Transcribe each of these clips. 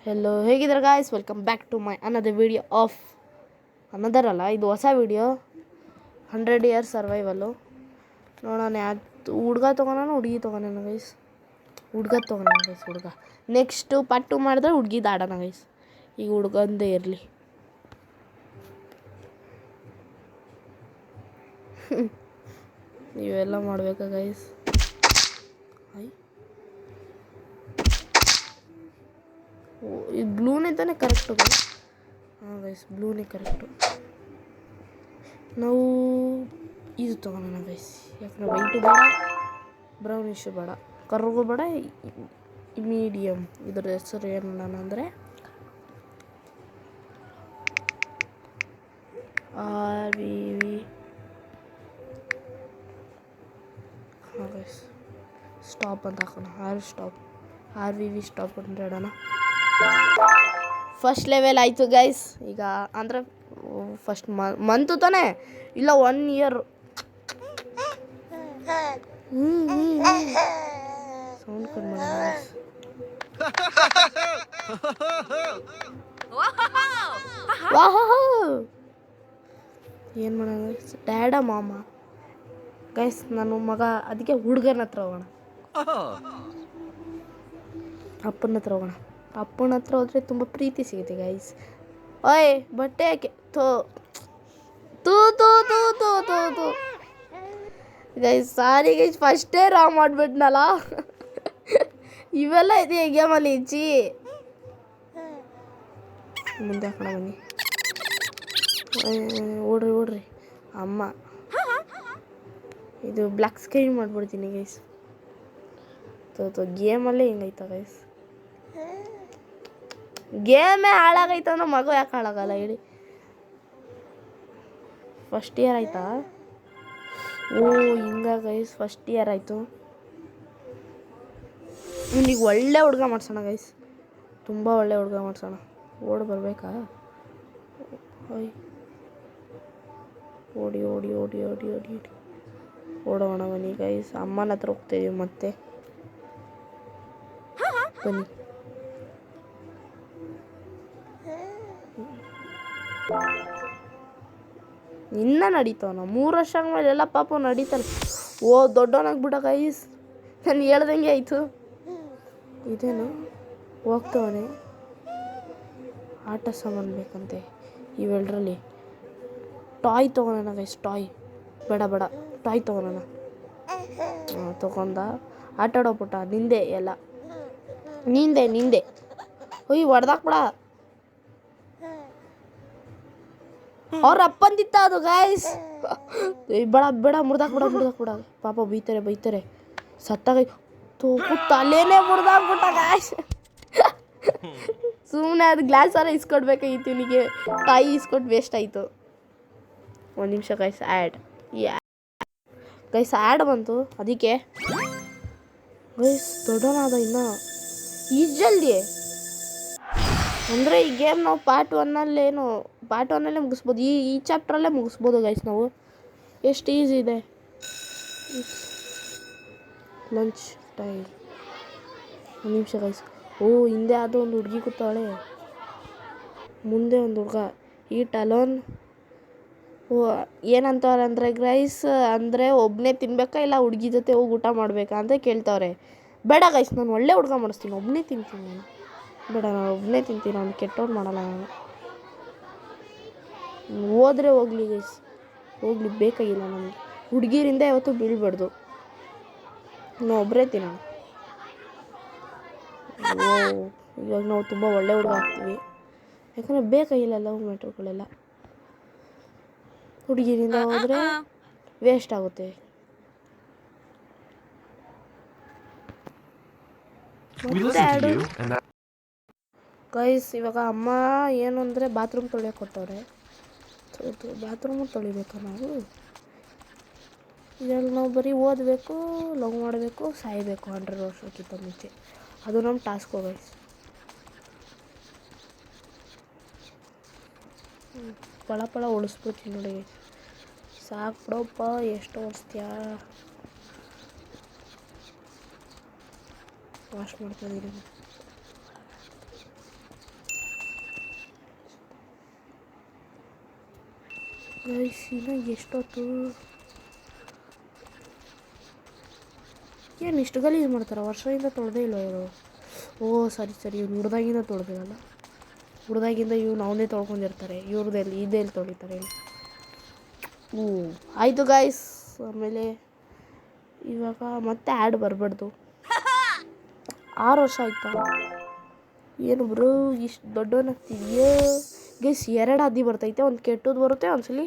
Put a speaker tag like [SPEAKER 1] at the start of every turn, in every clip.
[SPEAKER 1] Hello, ಹೇಗಿದ್ದಾರೆ guys? Welcome back to my another video of ಅಲ್ಲ, ಇದು ಹೊಸ ವಿಡಿಯೋ 100 ಇಯರ್ಸ್ ಸರ್ವೈವಲ್ಲು. ನೋಡೋಣ ಯಾವುದು ಹುಡುಗ ತೊಗೊಳೋಣ ಹುಡುಗಿ ತೊಗೊಳೋಣ ಗೈಸ್. ಹುಡುಗ ನೆಕ್ಸ್ಟು ಪಾರ್ಟ್ 2 ಮಾಡಿದ್ರೆ ಹುಡುಗಿದು ಆಡೋಣ ಗೈಸ್. ಈಗ ಹುಡುಗಂದೇ ಇರಲಿ. ಇವೆಲ್ಲ ಮಾಡಬೇಕಾ ಗೈಸ್? ಇದು ಬ್ಲೂನೇ ತಾನೇ ಕರೆಕ್ಟು ಗೈಸ್? ಹಾಂ ಗೈಸ್, ಬ್ಲೂನೇ ಕರೆಕ್ಟು. ನಾವು ಇದು ತೊಗೊಳೋಣ ಗೈಸ್. ಯಾಕಂದರೆ ವೈಟು ಬೇಡ, ಬ್ರೌನಿಶು ಬೇಡ, ಕರ್ಗೂ ಬೇಡ, ಮೀಡಿಯಮ್. ಇದ್ರ ಹೆಸರು ಏನು ಅಂದರೆ RVV. ಹಾಂ ಗೈಸ್, ಸ್ಟಾಪ್ ಅಂತ ಹಾಕೋಣ. RVV ಸ್ಟಾಪ್ ಅಂತ ಹೇಳೋಣ. ಫಸ್ಟ್ ಲೆವೆಲ್ ಆಯಿತು ಗೈಸ್. ಈಗ ಅಂದರೆ ಫಸ್ಟ್ ಮಂತು ತಾನೇ, ಇಲ್ಲ 1 ಇಯರ್. ಸೌಂಡ್ ಕಡಿಮೆ ಮಾಡೋಣ. ಏನು ಮಾಡೋಣ ಡ್ಯಾಡ ಮಾಮ ಗೈಸ್? ನಾನು ಮಗ, ಅದಕ್ಕೆ ಹುಡುಗನ ಹತ್ರ ಹೋಗೋಣ. ಅಪ್ಪನ ಹತ್ರ ಹೋಗೋಣ. ಅಪ್ಪನ ಹತ್ರ ಹೋದರೆ ತುಂಬ ಪ್ರೀತಿ ಸಿಗುತ್ತೆ ಗೈಸ್. ಓಯ್ ಬಟ್ಟೆ ಯಾಕೆ ತೋ ಗೈಸ್, ಸಾರಿ ಗೈಸ್, ಫಸ್ಟೇ ರಾಂಗ್ ಮಾಡಿಬಿಟ್ನಲ್ಲ. ಇವೆಲ್ಲ ಇದೆ ಗೇಮಲ್ಲಿ ಇಚ್ಚಿ. ಮುಂದೆ ಹಾಕೋಣ ಬನ್ನಿ. ಓಡ್ರಿ ಅಮ್ಮ. ಇದು ಬ್ಲ್ಯಾಕ್ ಸ್ಕ್ರೀನ್ ಮಾಡಿಬಿಡ್ತೀನಿ ಗೈಸ್. ಗೇಮಲ್ಲೇ ಹಿಂಗೈತ ಗೈಸ್. ಗೇಮೇ ಹಾಳಾಗೈತ ಅಂದ್ರೆ ಮಗು ಯಾಕೆ ಹಾಳಾಗಲ್ಲ ಹೇಳಿ? ಫಸ್ಟ್ ಇಯರ್ ಆಯಿತಾ? ಓ ಹಿಂಗ ಗೈಸ್, ಫಸ್ಟ್ ಇಯರ್ ಆಯಿತು. ಈಗ ಒಳ್ಳೆ ಹುಡುಗ ಮಾಡ್ಸೋಣ ಗೈಸ್, ತುಂಬ ಒಳ್ಳೆ ಹುಡುಗ ಮಾಡ್ಸೋಣ. ಓಡಿ ಬರಬೇಕಾ? ಓಡಿ ಓಡೋಣ ಬನ್ನಿ ಗೈಸ್. ಅಮ್ಮನ ಹತ್ರ ಹೋಗ್ತಾಯಿದ್ದೀವಿ ಮತ್ತೆ. ಬನ್ನಿ. ಇನ್ನ ನಡೀತಾವನ 3 ವರ್ಷ ಆದ್ಮೇಲೆ ಎಲ್ಲ ಪಾಪ ನಡೀತಾನೆ. ಓ ದೊಡ್ಡವನಾಗ್ಬಿಟ್ಟ ಗೈಸ್, ನಾನು ಹೇಳ್ದಂಗೆ ಆಯಿತು. ಇದೇನು ಹೋಗ್ತವನೆ? ಆಟ ಸಾಮಾನು ಬೇಕಂತೆ ಇವೆರಡರಲ್ಲಿ. ಟಾಯ್ ತೊಗೊಳೋಣ ಗೈಸ್. ಟಾಯ್ ಬೇಡ, ಟಾಯ್ ತೊಗೊಳೋಣ. ತೊಗೊಂಡ ಆಟ ಆಡೋಗ್ಬಿಟ್ಟ. ನಿಂದೆ ಎಲ್ಲ, ನಿಂದೆ. ಒಯ್ ಹೊಡೆದಾಕ್ಬಿಡ. ಅವ್ರ ಅಪ್ಪಂದಿತ್ತ ಅದು ಗೈಸ್. ಬೇಡ ಮುರ್ದಾಕ್ಬಿಡ. ಪಾಪ ಬೈತಾರೆ. ಸತ್ತಾಗ ತಲೆನೇ ಮುರ್ದಾಕ್ಬಿಟ್ಟ ಗೈಸ್. ಸುಮ್ಮನೆ ಅದು ಗ್ಲಾಸಾರ ಇಸ್ಕೊಡ್ಬೇಕಾಗಿತ್ತು ಇವನಿಗೆ. ತಾಯಿ ಇಸ್ಕೊಟ್ಟು ವೇಸ್ಟ್ ಆಯಿತು. 1 ನಿಮಿಷ ಗೈಸ್. ಆ್ಯಡ್ ಬಂತು ಅದಕ್ಕೆ ಗೈಸ್. ದೊಡ್ಡವನಾದ ಇನ್ನು ಈ ಜಲ್ದಿ ಅಂದರೆ ಈ ಗೇಮ್ ನಾವು ಪಾರ್ಟ್ 1ಅಲ್ಲೇ ಮುಗಿಸ್ಬೋದು. ಈ ಚಾಪ್ಟ್ರಲ್ಲೇ ಮುಗಿಸ್ಬೋದು ಗೈಸ್ ನಾವು. ಎಷ್ಟು ಈಸಿ ಇದೆ. Lunch time. 1 ನಿಮಿಷ ಗೈಸ್. ಓ ಹಿಂದೆ ಅದು ಒಂದು ಹುಡುಗಿ ಕೂತಾಳೆ, ಮುಂದೆ ಒಂದು ಹುಡುಗ. ಈಟ್ ಅಲೋನ್. ಓ ಏನಂತವ್ರೆ ಅಂದರೆ ಗೈಸ್, ಅಂದರೆ ಒಬ್ಬನೇ ತಿನ್ಬೇಕಾ ಇಲ್ಲ ಹುಡುಗಿ ಜೊತೆ ಹೋಗಿ ಊಟ ಮಾಡಬೇಕಾ ಅಂತ ಕೇಳ್ತವ್ರೆ. ಬೇಡ ಗೈಸ್, ನಾನು ಒಳ್ಳೆ ಹುಡುಗ ಮಾಡಿಸ್ತೀನಿ, ಒಬ್ಬನೇ ತಿಂತೀನಿ ನಾನು. ಬೇಡ, ನಾನು ಒಬ್ಬನೇ ತಿಂತೀನಿ, ಅವ್ನು ಕೆಟ್ಟವ್ರು ಮಾಡಲ್ಲ ನಾನು. ಹೋದ್ರೆ ಹೋಗ್ಲಿ ಗೈಸ್, ಹೋಗ್ಲಿ, ಬೇಕಾಗಿಲ್ಲ ನಮಗೆ. ಹುಡುಗಿರಿಂದ ಯಾವತ್ತೂ ಬೀಳ್ಬಾರ್ದು, ನಾವು ಒಬ್ಬರೇ ತಿನ್ನೋಣ. ಇವಾಗ ನಾವು ತುಂಬ ಒಳ್ಳೆ ಹುಡುಗ ಆಗ್ತೀವಿ, ಯಾಕಂದರೆ ಬೇಕಾಗಿಲ್ಲ ಲವ್ ಮ್ಯಾಟ್ರುಗಳೆಲ್ಲ. ಹುಡುಗಿರಿಂದ ಹೋದರೆ ವೇಸ್ಟ್ ಆಗುತ್ತೆ. ಗೈಸ್ ಇವಾಗ ಅಮ್ಮ ಏನು ಅಂದರೆ ಬಾತ್ರೂಮ್ ತೊಳೆಯೋಕೆ ಕೊಟ್ಟವ್ರೆ. ಬಾತ್ರೂಮು ತೊಳಿಬೇಕಾ ನಾವು? ಇದರಲ್ಲಿ ನಾವು ಬರೀ ಓದಬೇಕು, ಲವ್ ಮಾಡಬೇಕು, ಸಾಯಬೇಕು 100 ವರ್ಷಕ್ಕಿಂತ ಮುಂಚೆ. ಅದು ನಮ್ಮ ಟಾಸ್ಕು ಗೈಸ್. ಪಳ ಉಳಿಸ್ಬಿಡ್ತೀನಿ ನೋಡಿ. ಸಾಕು ಬಿಡಪ್ಪ, ಎಷ್ಟು ಓಡಿಸ್ತೀಯಾ? ವಾಶ್ ಮಾಡ್ತಾಯಿದ್ದೀನಿ. ಗೈಸ್ ಇನ್ನು ಎಷ್ಟೊತ್ತು ಏನು ಇಷ್ಟು ಗಲೀಜು ಮಾಡ್ತಾರೆ ವರ್ಷದಿಂದ ತೊಳೆದೇ ಇಲ್ಲ ಇವರು. ಓ ಸರಿ ಇವ್ನು ಹುಡ್ದಾಗಿಂದ ತೊಳೆದಿರಲ್ಲ, ಹುಡ್ದಾಗಿಂದ ಇವ್ನು ಅವನೇ ತೊಳ್ಕೊಂಡಿರ್ತಾರೆ. ಇವ್ರದ್ದೆಲ್ಲಿ ಇದೆಲ್ಲಿ ತೊಳಿತಾರೆ. ಆಯಿತು ಗಾಯ್ಸ್. ಆಮೇಲೆ ಇವಾಗ ಮತ್ತೆ ಆ್ಯಡ್ ಬರಬಾರ್ದು. 6 ವರ್ಷ ಆಯ್ತಾ ಏನು ಬ್ರೋ ಇಷ್ಟು ದೊಡ್ಡವನಾಗ್ತಿದೆಯೋ. ಗೈಸ್ 2 ಹಾದಿ ಬರ್ತೈತೆ, ಒಂದು ಕೆಟ್ಟದ್ದು ಬರುತ್ತೆ, ಒಂದ್ಸಲಿ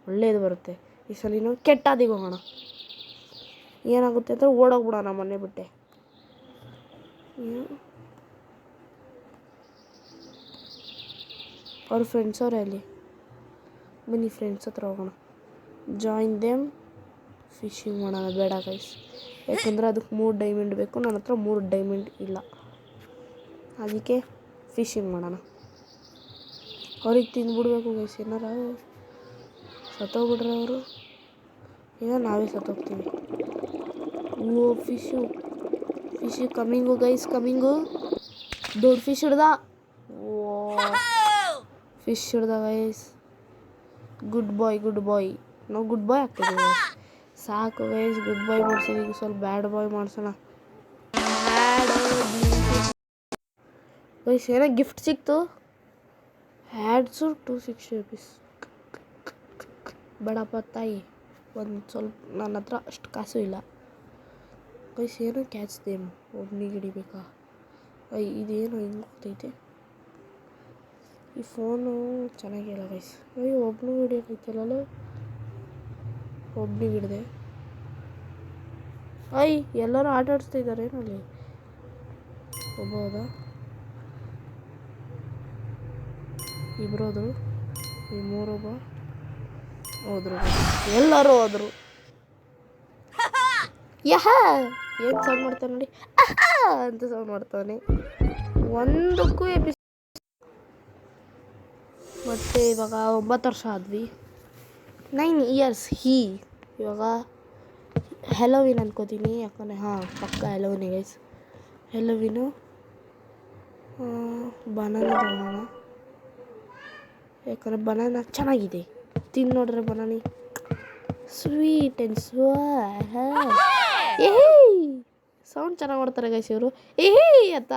[SPEAKER 1] ಒಳ್ಳೇದು ಬರುತ್ತೆ. ಈ ಸಲ ನಾವು ಕೆಟ್ಟ ಹಾದಿಗೆ ಹೋಗೋಣ. ಏನಾಗುತ್ತೆ ಅಂದರೆ ಓಡೋಗ್ಬಿಡೋಣ ಮನೆ ಬಿಟ್ಟೆ. ಅವ್ರ ಫ್ರೆಂಡ್ಸ್ ಅವರೇ ಅಲ್ಲಿ, ಬನ್ನಿ ಫ್ರೆಂಡ್ಸ್ ಹತ್ರ ಹೋಗೋಣ. ಜಾಯಿನ್ ದೆಮ್, ಫಿಶಿಂಗ್ ಮಾಡೋಣ. ಬೇಡ ಗೈಸ್, ಯಾಕಂದರೆ ಅದಕ್ಕೆ 3 ಡೈಮಂಡ್ ಬೇಕು, ನನ್ನ ಹತ್ರ 3 ಡೈಮಂಡ್ ಇಲ್ಲ. ಅದಕ್ಕೆ ಫಿಶಿಂಗ್ ಮಾಡೋಣ. ಅವ್ರಿಗೆ ತಿಂದ್ಬಿಡ್ಬೇಕು ಗೈಸ್, ಏನಾರ ಸತ್ತೋಗ್ಬಿಟ್ರೆ ಅವರು, ಈಗ ನಾವೇ ಸತ್ತೋಗ್ತೀವಿ. ಓ ಫಿಶು ಕಮ್ಮಿಂಗು ಗೈಸ್, ಕಮ್ಮಿಂಗು. ದೊಡ್ಡ ಫಿಶ್ ಹಿಡ್ದ. ಓ ಫಿಶ್ ಹಿಡ್ದ ಗೈಸ್. ಗುಡ್ ಬಾಯ್. ನಾವು ಗುಡ್ ಬಾಯ್ ಆಗ್ತಿದ್ದೀವಿ. ಸಾಕು ಗೈಸ್, ಗುಡ್ ಬಾಯ್ ಮಾಡ್ಸಿದ್ದೀವಿ. ಸ್ವಲ್ಪ ಬ್ಯಾಡ್ ಬಾಯ್ ಮಾಡ್ಸೋಣ. ಗೈಸ್ ಏನೋ ಗಿಫ್ಟ್ ಸಿಕ್ತು. ಹ್ಯಾಡ್ಸು 260 rupees. ಬೇಡಪ್ಪ ತಾಯಿ, ಒಂದು ಸ್ವಲ್ಪ ನನ್ನ ಹತ್ರ ಅಷ್ಟು ಕಾಸು ಇಲ್ಲ. ಗೈಸ್ ಏನೋ ಕ್ಯಾಚ್ ದೇಮ್, ಒಬ್ನಿಗೆ ಹಿಡಿಬೇಕಾ? ಇದೇನು ಹಿಂಗೆ ಹೋಗ್ತೈತೆ ಈ ಫೋನು, ಚೆನ್ನಾಗಿಲ್ಲ ಗೈಸ್. ಒಬ್ನಿಗೆ ಹಿಡಿಯೋಕೈತಲ್ಲ, ಒಬ್ನಿಗೆ ಹಿಡಿದೆ. ಎಲ್ಲರೂ ಆಟ ಆಡಿಸ್ತಾ ಇದ್ದಾರೆ ಏನಲ್ಲಿ. ಒಬ್ಬ ಹೋದ, ಇಬ್ರು ಹೋದರು, ಈ 3 ಹೋದರು, ಎಲ್ಲರೂ ಹೋದರು. ಏನು ಸೌಂಡ್ ಮಾಡ್ತಾನೆ ನೋಡಿ, ಅಂತ ಸೌಂಡ್ ಮಾಡ್ತಾನೆ. ಒಂದಕ್ಕೂ ಮತ್ತೆ ಇವಾಗ 9 ವರ್ಷ ಆದ್ವಿ. 9 years ಇವಾಗ ಹೆಲೋವಿನ್ ಅನ್ಕೋತೀನಿ, ಯಾಕಂದರೆ ಪಕ್ಕ ಹೆಲೋವಿನ್ ಗೈಸ್. ಹೆಲೋವಿನು ಬನಾನ ತಗೋಣ, ಯಾಕಂದರೆ ಬನಾನ ಚೆನ್ನಾಗಿದೆ. ತಿಂದು ನೋಡ್ರೆ ಬನಾನಿ ಸ್ವೀಟ್ ಆ್ಯಂಡ್ ಸೌಂಡ್ ಚೆನ್ನಾಗಿ ಮಾಡ್ತಾರೆ ಗೈಸ್ ಇವರು. ಅಂತ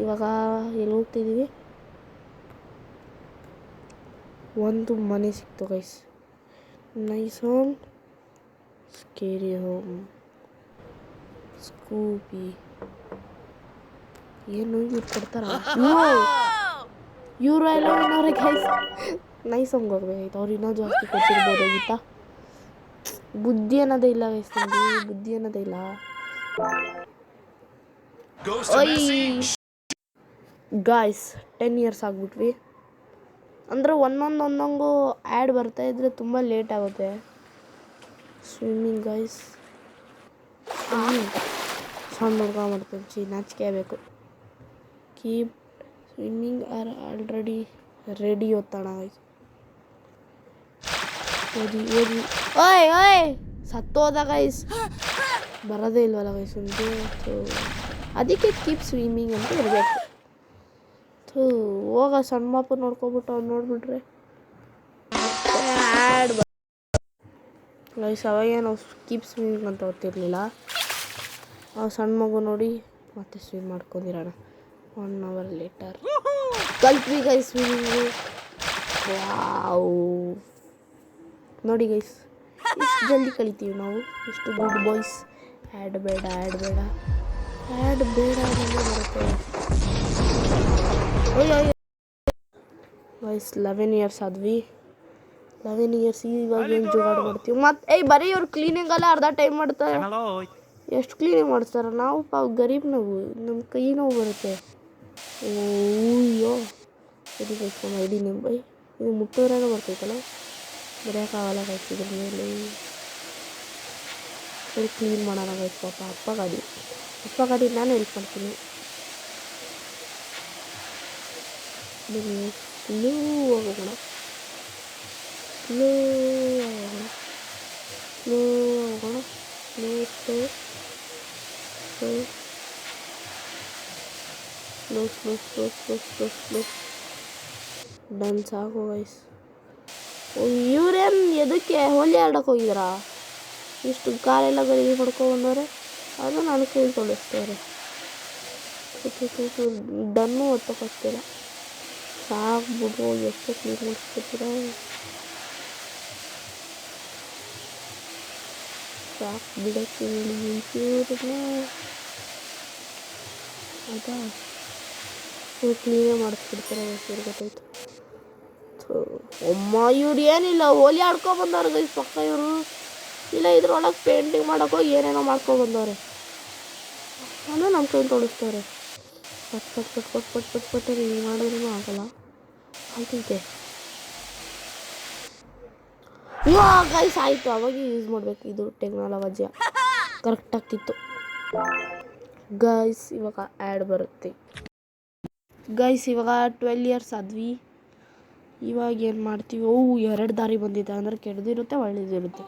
[SPEAKER 1] ಇವಾಗ ಎಲ್ಲಿ ಹೋಗ್ತಿದ್ದೀವಿ? ಒಂದು ಮನೆ ಸಿಕ್ತು guys. Nice home, scary home, ಸ್ಕೂಪಿ. ಏನು ಇವ್ರು ಕೊಡ್ತಾರ? ಇವರು ಎಲ್ಲ ಏನವ್ರೆ ಗೈಸ್. ನೈಸ್ ಹೋಮ್ಗೆ ಹೋಗ್ಬೇಕಾಯ್ತು, ಅವ್ರು ಇನ್ನೂ ಜಾಸ್ತಿ ಕೊಟ್ಟಿರ್ಬೋದಾಗಿತ್ತಾ. ಬುದ್ಧಿ ಅನ್ನೋದೇ ಇಲ್ಲ ಗೈಸ್, ನಮಗೆ ಬುದ್ಧಿ ಅನ್ನೋದೇ ಇಲ್ಲ. Guys 10 years ಆಗ್ಬಿಟ್ವಿ. ಅಂದರೆ ಒಂದೊಂದು ಆ್ಯಡ್ ಬರ್ತಾ ಇದ್ರೆ ತುಂಬ ಲೇಟ್ ಆಗುತ್ತೆ. ಸ್ವಿಮ್ಮಿಂಗ್ ಗೈಸ್, ಸೌಂಡ್ ಮಾಡ್ಕೊಂಡ್ಬಿಡ್ತೀನಿ, ನಾಚಿಕೆ ಆಗಬೇಕು. Keep swimming are already ready ಓದ್ತಾಣ ಗೈಸ್. ಓದಿ ಸತ್ತೋದ ಗೈಸ್, ಬರೋದೇ ಇಲ್ವಲ್ಲ ಗೈಸ್ ಒಂದು. ಅದಕ್ಕೆ ಕೀಪ್ ಸ್ವಿಮ್ಮಿಂಗ್ ಅಂತ ಇರಬೇಕು. ಹೋಗ ಸಣ್ಣ ಮಾಪು ನೋಡ್ಕೊಬಿಟ್ಟು ಅವ್ನು ನೋಡ್ಬಿಟ್ರೆ ಗೈಸ್. ಅವಾಗೇ ನಾವು ಕೀಪ್ ಸ್ವಿಮ್ಮಿಂಗ್ ಅಂತ ಓದ್ತಿರ್ಲಿಲ್ಲ. ಸಣ್ಣ ಮಗು ನೋಡಿ ಮತ್ತೆ ಸ್ವಿಮ್ ಮಾಡ್ಕೊಂಡಿರೋಣ. 1 hour ಲೇಟರ್ ಕಲ್ತ್ವಿ ಗೈಸ್ ಸ್ವಿಮ್ಮಿಂಗು. ನೋಡಿ ಗೈಸ್, ಇಷ್ಟು ಜಲ್ದಿ ಕಲಿತೀವಿ ನಾವು, ಇಷ್ಟು ಗುಡ್ ಬಾಯ್ಸ್. ಆ್ಯಡ್ ಬೇಡ ಬರುತ್ತೆ ಗೈಸ್. 11 years ಆದ್ವಿ. 11 years ಇವಾಗ ಏನು ಜೋಗಾಡು ಮಾಡ್ತೀವಿ ಮತ್ತೆ. ಬರೀ ಇವ್ರು ಕ್ಲೀನಿಂಗಲ್ಲ ಅರ್ಧ ಟೈಮ್ ಮಾಡ್ತಾರೆ. ಎಷ್ಟು ಕ್ಲೀನಿಂಗ್ ಮಾಡಿಸ್ತಾರೆ? ನಾವು ಗರೀಬ್, ನಮ್ಮ ಕೈ ನೋವು ಬರುತ್ತೆ. ಅಯ್ಯೋ ಸರಿ ಗೈಸ್, ನಮ್ಮ ಐಡಿ ನೇಮ್ ಇದು ಮುಟ್ಟೋದ್ರಾಗ ಬರ್ತೈತಲ್ಲ, ಬರೆಯೋಕ್ಕಾಗಲ್ಲ ಗೈಸ್. ಇದ್ರ ಮೇಲೆ ಸರಿ ಕ್ಲೀನ್ ಮಾಡೋಣ ಗೈಸ್. ಪಾಪ ಅಪ್ಪ ಗಾಡಿ ನಾನು ಹೆಲ್ಪ್ ಮಾಡ್ತೀನಿ. ಸ್ಲೋ ಹೋಗೋಣ, ಸ್ಲೋ ಡನ್. ಸಾಕು ಗೈಸ್, ಇವ್ರೇನು ಎದಕ್ಕೆ ಹೋಲಿ ಆಡೋಕೆ ಹೋಗಿದಾರಾ? ಇಷ್ಟು ಕಾಲೆಲ್ಲ ಗಡಿಗೆ ಹೊಡ್ಕೊಂಡ್ಬಂದವ್ರೆ, ಅದು ನನ್ನ ಕೈ ತೊಳಿಸ್ತವ್ರೆ. ಡನ್ನು ಒತ್ತಕ್ಕಾಗ್ತಿಲ್ಲ. ಸಾಕ್ಬಿಟ್ಟು ಎಷ್ಟು ಕ್ಲೀನ್ ಮಾಡಿಸ್ಕೊತೀರ? ಸಾಕು ಬಿಡಕ್ಕೆ ಇವ್ರನ್ನ ಅದಾ ಫುಲ್ ಕ್ಲೀನೇ ಮಾಡಿಸ್ಬಿಡ್ತಾರೆ. ಹೆಸರು ಗೊತ್ತಾಯ್ತು. ಅಮ್ಮ ಇವ್ರು ಏನಿಲ್ಲ ಹೋಲಿ ಆಡ್ಕೊಬಂದವ್ರೆ ಗೈಸ್ ಪಕ್ಕ ಇವರು. ಇಲ್ಲ ಇದ್ರೊಳಗೆ ಪೇಂಟಿಂಗ್ ಮಾಡೋಕೆ ಏನೇನೋ ಮಾಡ್ಕೊಬಂದವ್ರೆ. ನಾನು ನಮ್ಮ ಕೈ ತೊಳಿಸ್ತವ್ರೆ. ಪಟ್ ಪಟ್ ಪಟ್ ಪಟ್ ಪಟ್ ಪಟ್ ಪಟ್ ಹಿಂಗೆ ಮಾಡಿದ್ರೂ ಆಗಲ್ಲ. ಆಗ್ತೈತೆ ಗೈಸ್. ಆಯಿತು, ಅವಾಗ ಯೂಸ್ ಮಾಡಬೇಕು. ಇದು ಟೆಕ್ನಾಲಜಿ ಕರೆಕ್ಟ್ ಆಗ್ತಿತ್ತು ಗೈಸ್. ಇವಾಗ ಆ್ಯಡ್ ಬರುತ್ತೆ ಗೈಸ್. ಇವಾಗ 12 ಇಯರ್ಸ್ ಆದ್ವಿ. ಇವಾಗ ಏನು ಮಾಡ್ತೀವಿ? 2 ದಾರಿ ಬಂದಿದೆ. ಅಂದರೆ ಕೆಟ್ಟದಿರುತ್ತೆ, ಒಳ್ಳೇದಿರುತ್ತೆ.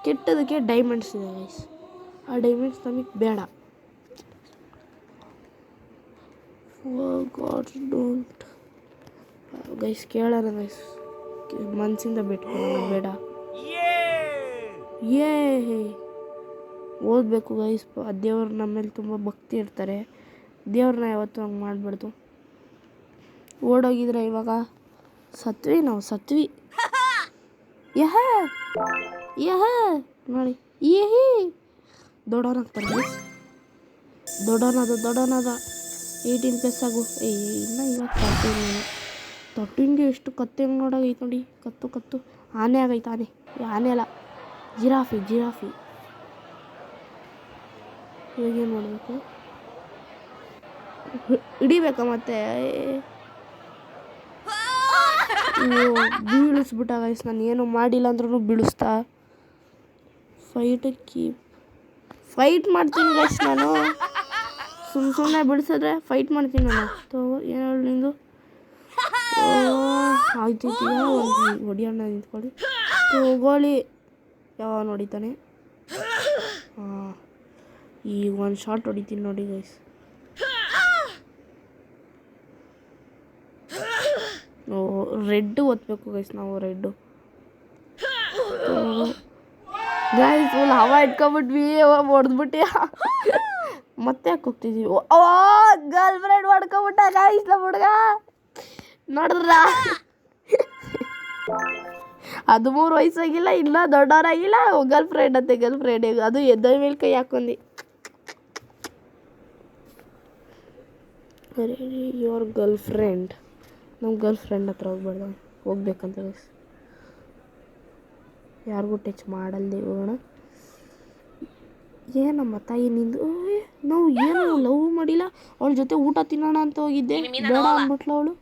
[SPEAKER 1] ಕೆಟ್ಟದಕ್ಕೆ ಡೈಮಂಡ್ಸ್ ಇದೆ ಗೈಸ್. ಆ ಡೈಮಂಡ್ಸ್ ನಮಗೆ ಬೇಡ. ಡೋಂಟ್ ಗೈಸ್ ಕೇಳೋಣ ಗೈಸ್, ಮನಸ್ಸಿಂದ ಬಿಟ್ಕೊಳ್ಳೋಣ, ಬೇಡ. ಓದಬೇಕು ಗೈಸ್. ದೇವ್ರು ನಮ್ಮ ಮೇಲೆ ತುಂಬ ಭಕ್ತಿ ಇರ್ತಾರೆ. ದೇವ್ರನ್ನ ಯಾವತ್ತೂ ಹಂಗೆ ಮಾಡಬಾರ್ದು. ಓಡೋಗಿದ್ರೆ ಇವಾಗ ನಾವು ಸತ್ವಿ. ನೋಡಿ ದೊಡ್ಡವನಾಗ್ತಾರೆ ಗೈಸ್. ದೊಡ್ಡವನಾದ 18+ ಆಗು. ಇಲ್ಲ ಇವಾಗ 13ಗೆ ಎಷ್ಟು ಕತ್ತೆ ಹೆಂಗೆ ನೋಡೋಗೈತೆ ನೋಡಿ. ಕತ್ತು ಆನೆ ಆಗೈತೆ. ಆನೆ ಅಲ್ಲ, ಜಿರಾಫಿ. ಇವಾಗೇನು ಮಾಡಬೇಕು? ಹಿಡಿಬೇಕಾ ಮತ್ತೆ? ಬೀಳಿಸ್ಬಿಟ್ಟ ಗೈಸ್. ನಾನು ಏನು ಮಾಡಿಲ್ಲ ಅಂದ್ರೂ ಬೀಳಿಸ್ತಾ. ಫೈಟ್ ಮಾಡ್ತೀನಿ ಗೈಸ್ ನಾನು. ಸುಮ್ಮನೆ ಬಿಡಿಸಿದ್ರೆ ಫೈಟ್ ಮಾಡ್ತೀನಿ ನಾನು. ಏನು ಹೇಳಿ ನಿಂದು? ಆಯ್ತಿದ್ದೀಯ ಒಂದು ಹೊಡಿಯೋಣ ನಿಂತ್ಕೊಳ್ಳಿ. ತಗೊಳ್ಳಿ. ಯಾವ ನೋಡಿತಾನೆ? ಈಗ ಒಂದು ಶಾಟ್ ಹೊಡಿತೀನಿ ನೋಡಿ ಗೈಸ್. ರೆಡ್ ಒತ್ತಬೇಕು ಗೈಸ್ ನಾವು. ರೆಡ್ಡು ಗೈಸ್ ಫುಲ್ ಹವಾ ಇಟ್ಕೊಬಿಟ್ವಿ. ಹೊಡೆದ್ಬಿಟ್ಟು ಮತ್ತೆ ಯಾಕೆ ಹೋಗ್ತಿದ್ದೀವಿ? ಗರ್ಲ್ ಫ್ರೆಂಡ್ ಹೊಡ್ಕೊಬಿಟ್ಟ ಗೈಸ್ ನಮ್ಮ ಹುಡುಗ. ನೋಡಿದ್ರ 13 ವಯಸ್ಸಾಗಿಲ್ಲ, ಇಲ್ಲ ದೊಡ್ಡವರಾಗಿಲ್ಲ. ಗರ್ಲ್ ಫ್ರೆಂಡ್ ಅಂತೆ. ಅದು ಎದ್ದ ಮೇಲೆ ಕೈ ಹಾಕೊಂಡಿ. Your girl friend. ನಮ್ಮ ಗರ್ಲ್ ಫ್ರೆಂಡ್ ಹತ್ರ ಹೋಗ್ಬೇಕಂತ ಗೈಸ್. ಯಾರಿಗೂ ಟಚ್ ಮಾಡಲ್ದೆ ಹೋಗೋಣ. ಏನಮ್ಮ ತಾಯಿ ನಿಂದು? ನಾವು ಏನು ಲವ್ ಮಾಡಿಲ್ಲ. ಅವಳ ಜೊತೆ ಊಟ ತಿನ್ನೋಣ ಅಂತ ಹೋಗಿದ್ದೆ, ಬೇಡ ಅಂದ್ಬಿಟ್ಲು ಅವಳು.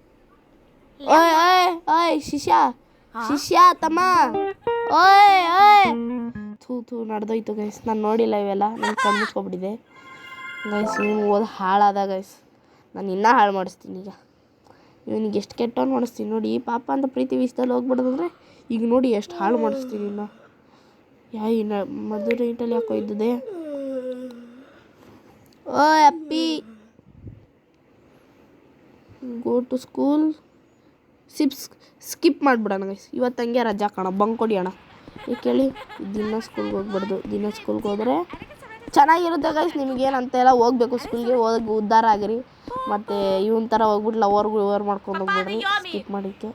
[SPEAKER 1] ಓಯ್ ಶಿಷ್ಯ ತಮ್ಮ. ಓಯ್ ಥೂ ನಡೆದೋಯ್ತು ಗೈಸ್. ನಾನು ನೋಡಿಲ್ಲ ಇವೆಲ್ಲ. ನಾನು ಕಣ್ಮುಚ್ಕೊಬಿಟ್ಟಿದೆ ಗೈಸ್. ಇವನು ಹಾಳಾದ ಗೈಸ್. ನಾನು ಇನ್ನೂ ಹಾಳು ಮಾಡಿಸ್ತೀನಿ ಈಗ. ಇವನಿಗೆ ಎಷ್ಟು ಕೆಟ್ಟವನು ಮಾಡಿಸ್ತೀನಿ ನೋಡಿ. ಪಾಪ ಅಂತ ಪ್ರೀತಿ ವಿಷಯದಲ್ಲಿ ಹೋಗ್ಬಿಡೋದಂದ್ರೆ ಈಗ ನೋಡಿ ಎಷ್ಟು ಹಾಳು ಮಾಡಿಸ್ತೀನಿ ಇನ್ನು. ಮಧುರ ಇಂಟಲ್ಲಿ ಯಾಕೋ ಇದ್ದದೆ. ಓಯ್ ಅಪ್ಪಿ, ಗೋ ಟು ಸ್ಕೂಲ್. ಸ್ಕಿಪ್ ಮಾಡಿಬಿಡೋಣ ಗೈಸ್. ಇವತ್ತು ಹಂಗೆ ರಜಾ ಕಣ, ಬಂಕ್ ಹೊಡಿಯೋಣ. ಈಗ ಕೇಳಿ, ದಿನ ಸ್ಕೂಲ್ಗೆ ಹೋಗ್ಬಾರ್ದು. ದಿನ ಸ್ಕೂಲ್ಗೆ ಹೋದರೆ ಚೆನ್ನಾಗಿರುತ್ತೆ ಗೈಸ್. ನಿಮಗೇನಂತ ಎಲ್ಲ ಹೋಗ್ಬೇಕು ಸ್ಕೂಲ್ಗೆ, ಹೋಗಿ ಉದ್ಧಾರ ಆಗಿರಿ. ಮತ್ತು ಇವನ್ ಥರ ಹೋಗ್ಬಿಟ್ಟು ಲವರ್ ಮಾಡ್ಕೊಂಡು ಹೋಗ್ಬೇಡ್ರಿ ಸ್ಕಿಪ್ ಮಾಡಿಕ್ಕೆ.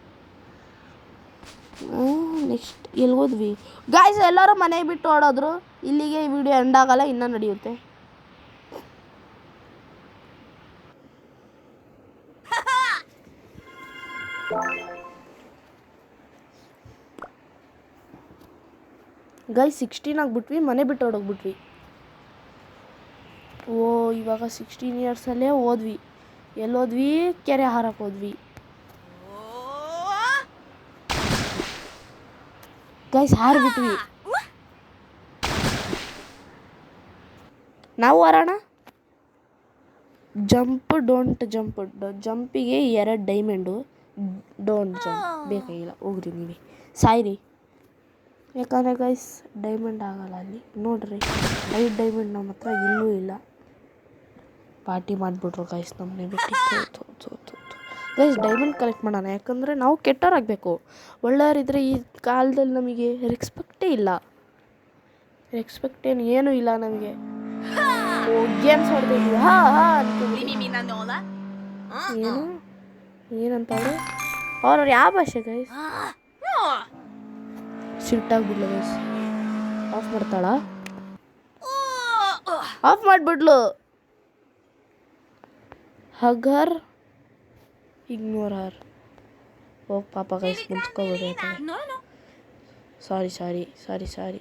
[SPEAKER 1] ನೆಕ್ಸ್ಟ್ ಎಲ್ಗೋದ್ವಿ ಗಾಯ್ಸ್? ಎಲ್ಲರೂ ಮನೆ ಬಿಟ್ಟು ಓಡೋದ್ರು. ಇಲ್ಲಿಗೆ ಈ ವಿಡಿಯೋ ಎಂಡ್ ಆಗಲ್ಲ, ಇನ್ನೂ ನಡೆಯುತ್ತೆ. ಗೈಸ್ 16 ಆಗಿಬಿಟ್ವಿ, ಮನೆ ಬಿಟ್ಟು ಓಡೋಗ್ಬಿಟ್ವಿ. ಇವಾಗ 16 ಇಯರ್ಸಲ್ಲೇ ಹೋದ್ವಿ. ಎಲ್ಲೋದ್ವಿ? ಕೆರೆ ಹಾರಕ್ಕೆ ಹೋದ್ವಿ ಗೈಸ್. ಹಾರ್ಬಿಟ್ವಿ ನಾವು. ಹಾರೋಣ. Don't jump. ಜಂಪಿಗೆ 2 ಡೈಮಂಡು. ಡೋಂಟ್ ಜಂಪ್ ಬೇಕಾಗಿಲ್ಲ, ಹೋಗ್ರಿ ನೀವೇ ಸಾಯ್ರಿ. ಯಾಕಂದರೆ ಗೈಸ್ ಡೈಮಂಡ್ ಆಗಲ್ಲ ಅಲ್ಲಿ. ನೋಡ್ರಿ 5 ಡೈಮಂಡ್ ನಮ್ಮ ಹತ್ರ ಇನ್ನೂ ಇಲ್ಲ. ಪಾರ್ಟಿ ಮಾಡಿಬಿಟ್ರು ಗೈಸ್ ನಮ್ಮನೆ ಬಿಟ್ಟು. ಗೈಸ್ ಡೈಮಂಡ್ ಕಲೆಕ್ಟ್ ಮಾಡೋಣ, ಯಾಕಂದರೆ ನಾವು ಕೆಟ್ಟವರಾಗಬೇಕು. ಒಳ್ಳೆಯವರಿದ್ದರೆ ಈ ಕಾಲದಲ್ಲಿ ನಮಗೆ ರೆಸ್ಪೆಕ್ಟೇ ಇಲ್ಲ. ರೆಸ್ಪೆಕ್ಟ್ ಏನೂ ಇಲ್ಲ ನಮಗೆ. ಗೇಮ್ಸ್ ಆಡ್ತಾಯಿದ್ವಿ ಏನು ಏನಂತಾಳೆ ಅವ್ರವ್ರು ಯಾವ ಭಾಷೆ ಗೈಸ್? ಸಿಟ್ಟಾಗ್ಬಿಡ್ಲು ಗೈಸ್. ಆಫ್ ಮಾಡ್ತಾಳ? ಆಫ್ ಮಾಡಿಬಿಡ್ಲು. ಹಗರ್ ಇಗ್ನೋರ್ ಹರ್. ಹೋಗಿ ಪಾಪ ಗೈಸ್ ಮುಚ್ಕೋಬಿಡಿ. ಸಾರಿ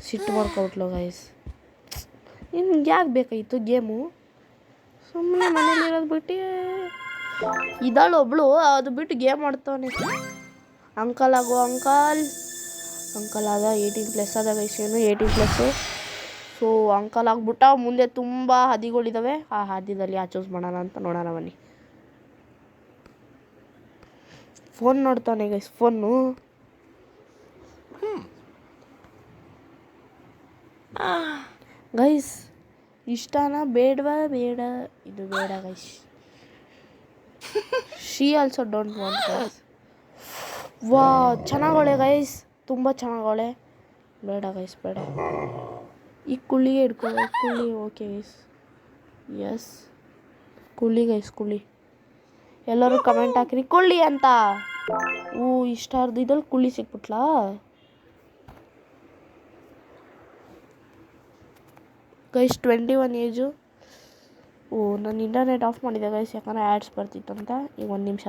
[SPEAKER 1] ಸಿಟ್ಟು ಮಾಡ್ಕೊಬಿಟ್ಲು ಗೈಸ್. ನಿಮ್ಗೆ ಯಾಕೆ ಬೇಕಾಗಿತ್ತು ಗೇಮು? ಸುಮ್ಮನೆ ಮನೇಲಿರೋದು ಬಿಟ್ಟು ಇದ್ದಾಳು ಒಬ್ಳು, ಅದು ಬಿಟ್ಟು ಗೇಮ್ ಆಡ್ತಾನೆ. ಅಂಕಲ್ ಆಗೋ ಅಂಕಲ್ ಆದ 18+ ಅದ ಗೈಸ್. ಏನು 18+. ಸೊ ಅಂಕಲ್ ಆಗ್ಬಿಟ್ಟ. ಮುಂದೆ ತುಂಬ ಹಾದಿಗಳಿದ್ದಾವೆ, ಆ ಹಾದಿದಲ್ಲಿ ಚೂಸ್ ಮಾಡೋಣ ಅಂತ ನೋಡೋಣ ಬನ್ನಿ. ಫೋನ್ ನೋಡ್ತಾನೆ ಗೈಸ್. ಫೋನು ಗೈಸ್ ಇಷ್ಟನಾ ಬೇಡವಾ? ಬೇಡ, ಇದು ಬೇಡ guys. She also don't want guys. ವಾ ಚೆನ್ನಾಗವಳೆ ಗೈಸ್, ತುಂಬ ಚೆನ್ನಾಗವಳೆ. ಬೇಡ ಗೈಸ್ ಬೇಡ. ಈ ಕುಳ್ಳಿಗೆ ಹಿಡ್ಕೊ. ಕುಳ್ಳಿ ಓಕೆ ಗೈಸ್. ಎಸ್ ಕುಳ್ಳಿ ಗೈಸ್, ಕುಳ್ಳಿ. ಎಲ್ಲರೂ ಕಮೆಂಟ್ ಹಾಕಿರಿ ಕುಳ್ಳಿ ಅಂತ. ಇಷ್ಟಾರ್ದು ಇದ್ರಲ್ಲಿ ಕುಳ್ಳಿ ಸಿಕ್ಬಿಟ್ಲಾ? Guys 21 age. ನಾನು ಇಂಟರ್ನೆಟ್ ಆಫ್ ಮಾಡಿದ್ದೆ ಗೈಸ್, ಯಾಕಂದರೆ ಆ್ಯಡ್ಸ್ ಬರ್ತಿತ್ತಂತ. ಈಗ 1 ನಿಮಿಷ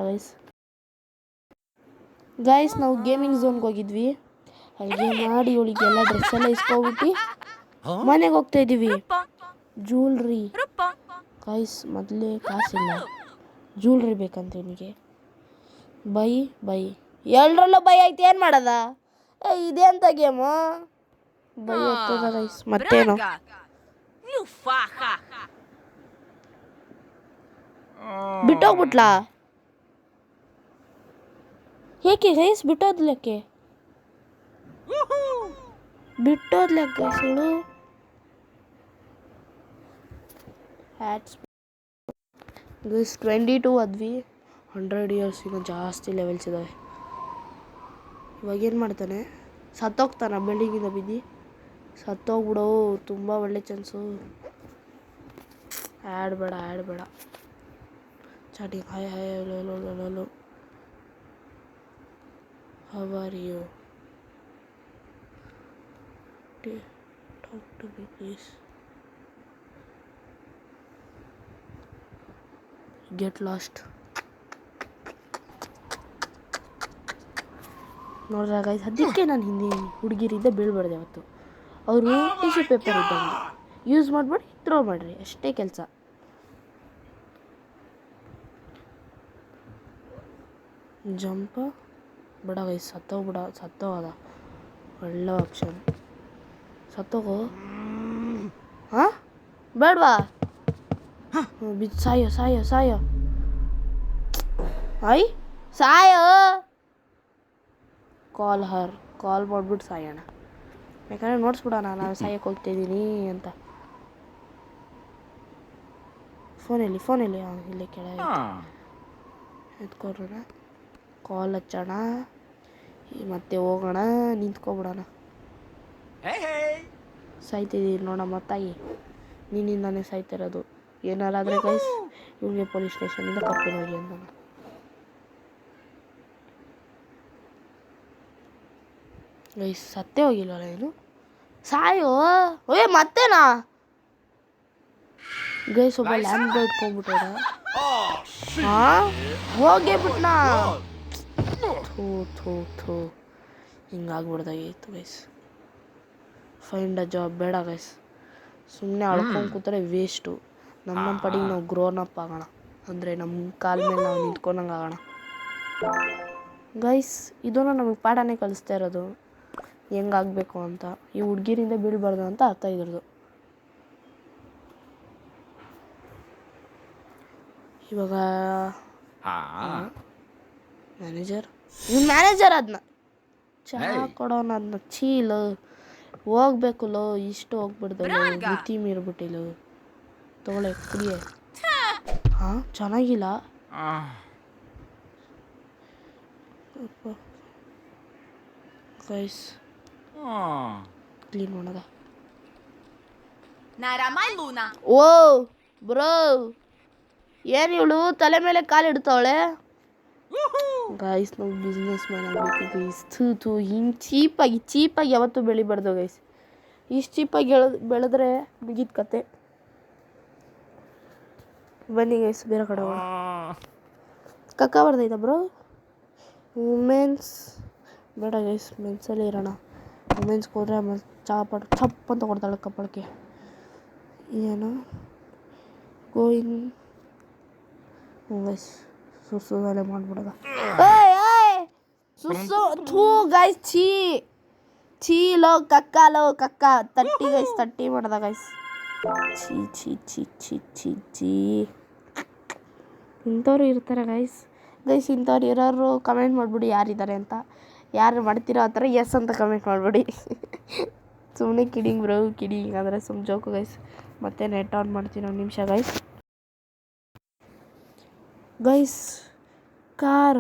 [SPEAKER 1] ಗೈಸ್ ನಾವು ಗೇಮಿಂಗ್ ಝೋನ್ಗೆ ಹೋಗಿದ್ವಿ. ಅಲ್ಲಿ ಮಾಡಿ ಇವಳಿಗೆಲ್ಲ ಡ್ರೆಸ್ಸೆಲ್ಲ ಇಸ್ಕೊಬಿಟ್ಟು ಮನೆಗೆ ಹೋಗ್ತಾ ಇದ್ದೀವಿ. ಜ್ಯೂಲ್ರಿ ಗೈಸ್, ಮೊದಲೇ ಕಾಸಿಲ್ಲ, ಜ್ಯೂಲ್ರಿ ಬೇಕಂತ ಇವನಿಗೆ. ಬೈ ಎಲ್ಲರಲ್ಲೂ ಬೈ ಆಯ್ತು, ಏನು ಮಾಡೋದ? ಇದೇ ಅಂತ ಗೇಮು ಬೈ ಆಗ್ತದ ಗೈಸ್. ಮತ್ತೇನು ಬಿಟ್ಟೋಗ್ಬಿಟ್ಲಾ? ಏಕೆ ಗೈಸ್ ಬಿಟ್ಟೋದ್ಲಕ್ಕೆ ಗೈಸ್ ಇವಳು. ಗೈಸ್ 22 ಆದ್ವಿ. 100 ಇಯರ್ಸ್ ಇನ್ನೂ ಜಾಸ್ತಿ ಲೆವೆಲ್ಸ್ ಇದ್ದಾವೆ. ಇವಾಗೇನು ಮಾಡ್ತಾನೆ? ಸತ್ತೋಗ್ತಾನ ಬಿಲ್ಡಿಂಗಿಂದ ಬಿದ್ದು? ಸತ್ತೋಗ್ಬಿಡೋ, ತುಂಬ ಒಳ್ಳೆ ಚಾನ್ಸು. ಆಡ್ಬೇಡ chatting. Hi hello how are you? Talk to me please. Get lost. ನೋಡ್ರ ಗೈಸ್, ಅದಕ್ಕೆ ನಾನು ಹಿಂದೆ ಹುಡುಗಿರಿಂದ ಬೀಳ್ಬಾರ್ದು ಯಾವತ್ತು. ಅವರು ಟಿಶ್ಯೂ ಪೇಪರ್ ಇದ್ದಂಗೆ ಯೂಸ್ ಮಾಡ್ಬೇಡಿ, ಥ್ರೋ ಮಾಡಿರಿ, ಅಷ್ಟೇ ಕೆಲಸ. ಜಂಪ ಬಿಡ ಗೈಸ್, ಸತ್ತೋಗದ ಒಳ್ಳೆ ಆಪ್ಷನ್. ಸತ್ತೋಗೋ. ಹಾಂ ಬೇಡವಾ? ಸಾಯೋ ಸಾಯೋ ಕಾಲ್ ಮಾಡಿಬಿಟ್ಟು ಸಾಯೋಣ. ಯಾಕಂದರೆ ನೋಡ್ಸ್ಬಿಡೋಣ ನಾನು ಸಾಯಕ್ಕೆ ಹೋಗ್ತಾಯಿದ್ದೀನಿ ಅಂತ. ಫೋನಲ್ಲಿ ಇಲ್ಲೇ ಕೆಳಗೆ ಎತ್ಕೊಡ್ರೋಣ. ಕಾಲ್ ಹಚ್ಚೋಣ, ಮತ್ತೆ ಹೋಗೋಣ, ನಿಂತ್ಕೊಬಿಡೋಣ. ಸಾಯ್ತಿದ್ದೀನಿ ನೋಡಮ್ಮ ತಾಯಿ, ನಿನ್ನಿಂದಾನೇ ಸಾಯ್ತಿರೋದು. ಏನಾರಾದರೆ ಗೈಸ್ ಇವ್ರಿಗೆ ಪೊಲೀಸ್ ಸ್ಟೇಷನಿಂದ ಕರ್ಕೊಂಡು ಹೋಗಿ ಅಂತ. ಗೈಸ್ ಸತ್ತೇ ಹೋಗಿಲ್ವಲ್ಲ ಏನು? ಸಾಯೋ ಮತ್ತೇನಾ ಗೈಸ್? ಒಬ್ಬ ಲ್ಯಾಂಡ್ ಬೋರ್ಡ್ ಇಟ್ಕೊಂಡ್ಬಿಟ್ಟಾರ. ಹೋಗೇ ಬಿಟ್ನಾ? ಥೂ ಹಿಂಗಾಗ್ಬಿಡ್ದಾಗಿತ್ತು ಗೈಸ್. ಫೈಂಡ್ ಅ ಜಾಬ್ ಬೇಡ ಗೈಸ್, ಸುಮ್ಮನೆ ಅಳ್ಕೊಂಡು ಕೂತ್ರೆ ವೇಸ್ಟು. ನಮ್ಮ ಪಡಿಗೆ ನಾವು ಗ್ರೋನ್ ಅಪ್ ಆಗೋಣ, ಅಂದರೆ ನಮ್ಮ ಕಾಲ ಮೇಲೆ ನಾವು ನಿಂತ್ಕೊಂಡಂಗೆ ಆಗೋಣ ಗೈಸ್. ಇದನ್ನು ನಮಗೆ ಪಾಠನೇ ಕಲಿಸ್ತಾ ಇರೋದು, ಹೆಂಗಾಗಬೇಕು ಅಂತ. ಈ ಹುಡುಗಿರಿಂದ ಬೀಳ್ಬಾರ್ದು ಅಂತ ಅರ್ಥ ಇದ್ರದು. ಇವಾಗ ಮ್ಯಾನೇಜರ್ ಅದನ್ನ ಚಹಾ ಕೊಡೋಣ, ಅದನ್ನ ಚೀಲು ಹೋಗ್ಬೇಕಲ್ಲೋ, ಇಷ್ಟು ಹೋಗ್ಬಿಡ್ದಲ್ಲೋ, ಬುತ್ತಿ ಮೀರ್ಬಿಟ್ಟಿಲ್ಲ. ತಗೊಳ್ಳೆ ಕುಡಿಯೇ. ಹಾಂ ಚೆನ್ನಾಗಿಲ್ಲ. ಗೈಸ್ ಕ್ಲೀನ್ ಮಾಡೋದ. ಓ ಬ್ರೋ, ಏನು ಇವಳು ತಲೆ ಮೇಲೆ ಕಾಲಿಡ್ತಾವಳೆ. ಗೈಸ್ ನಾವು ಬಿಸ್ನೆಸ್ ಮ್ಯಾನ್ ಆಗಬೇಕು ಗೈಸ್. ಥೂ ಹಿಂಗೆ ಚೀಪಾಗಿ ಯಾವತ್ತೂ ಬೆಳಿಬಾರ್ದು ಗೈಸ್. ಇಷ್ಟು ಚೀಪಾಗಿ ಬೆಳೆದ್ರೆ ಮುಗೀತು ಕತೆ. ಬನ್ನಿ ಗೈಸ್ ಬೇರೆ ಕಡೆ ಹೋಗೋಣ. ಕಕ್ಕ ಬರ್ದೈತಾ ಬ್ರೋ? ವುಮೆನ್ಸ್ ಬೇಡ ಗೈಸ್, ಮೆನ್ಸಲ್ಲೇ ಇರೋಣ. ವುಮೆನ್ಸ್ಗೆ ಹೋದ್ರೆ ಆಮೇಲೆ ಚಪ್ ಅಂತ ಕೊಡ್ತಾಳೆ ಕಪ್ಪಳಕ್ಕೆ. ಏನು ಗೋಯಿನ್ ಗೈಸ್ ಸುರ್ಸೋದಲ್ಲೇ ಮಾಡ್ಬಿಡೋದ. ಸುರ್ಸೋ ಥೂ ಗೈಸ್, ಛೀಲೋ ಕಕ್ಕ ತಟ್ಟಿ ಗೈಸ್, ತಟ್ಟಿ ಮಾಡ್ದ ಗೈಸ್. ಛೀ ಇಂಥವ್ರು ಇರ್ತಾರೆ ಗೈಸ್. ಇಂಥವ್ರು ಇರೋರು ಕಮೆಂಟ್ ಮಾಡಿಬಿಡಿ ಯಾರಿದ್ದಾರೆ ಅಂತ. ಯಾರು ಮಾಡ್ತಿರೋ ಆ ಥರ ಎಸ್ ಅಂತ ಕಮೆಂಟ್ ಮಾಡಿಬಿಡಿ. ಸುಮ್ಮನೆ ಕಿಡಿಂಗ್ ಬ್ರೋ, ಕಿಡಿಂಗ್ ಅಂದರೆ ಸುಮ್ಮನೆ ಜೋಕು ಗೈಸ್. ಮತ್ತೆ ನೆಟ್ ಆನ್ ಮಾಡ್ತೀನಿ ಒಂದು ನಿಮಿಷ ಗೈಸ್. ಕಾರ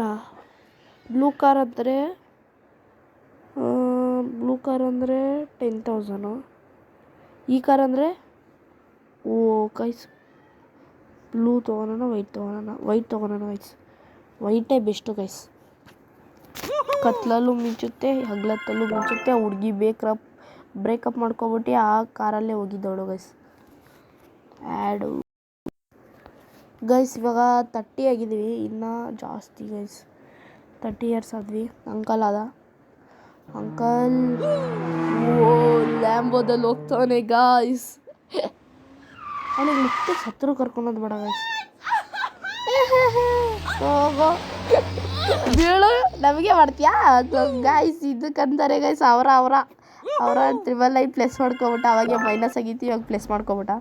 [SPEAKER 1] ಬ್ಲೂ ಕಾರ್ ಅಂದರೆ 10,000. ಈ ಕಾರ್ ಅಂದರೆ ಓ ಗೈಸ್, ಬ್ಲೂ ತೊಗೊಳೋಣ ವೈಟ್ ತೊಗೊಳೋಣ ಗೈಸ್. ವೈಟೇ ಬೆಸ್ಟು ಗೈಸ್. ಕತ್ಲಲ್ಲೂ ಮಿಂಚುತ್ತೆ, ಹಗ್ಲತ್ತಲ್ಲೂ ಮಿಂಚುತ್ತೆ. ಹುಡುಗಿ ಬ್ರೇಕಪ್ ಮಾಡ್ಕೊಬಿಟ್ಟು ಆ ಕಾರಲ್ಲೇ ಹೋಗಿದ್ದವಳು ಗೈಸ್. ಆ್ಯಡು ಗೈಸ್ ಇವಾಗ 30 ಆಗಿದ್ದೀವಿ, ಇನ್ನೂ ಜಾಸ್ತಿ ಗೈಸ್. 30 ಇಯರ್ಸ್ ಆದ್ವಿ. ಅಂಕಲ್ ಓ ಲ್ಯಾಂಬೋದಲ್ಲಿ ಹೋಗ್ತಾನೆ ಗಾಯ್ಸ್. ಅವನಿಗೆ ಮತ್ತೆ ಸತ್ರು ಕರ್ಕೊಂಡೋದು ಬೇಡ ಗೈಸ್. ಹೋಗೋ ಬೀಳು, ನಮಗೆ ಮಾಡ್ತೀಯಾ ಗಾಯ್ಸ್. ಇದಕ್ಕಂತಾರೆ ಗೈಸ್ ಅವರ ತ್ರಿಬಲ್ ಐ ಪ್ಲಸ್ ಮಾಡ್ಕೊಬಿಟ್ಟ. ಅವಾಗೆ ಮೈನಸ್ ಆಗೈತಿ, ಇವಾಗ ಪ್ಲಸ್ ಮಾಡ್ಕೊಬಿಟ್ಟ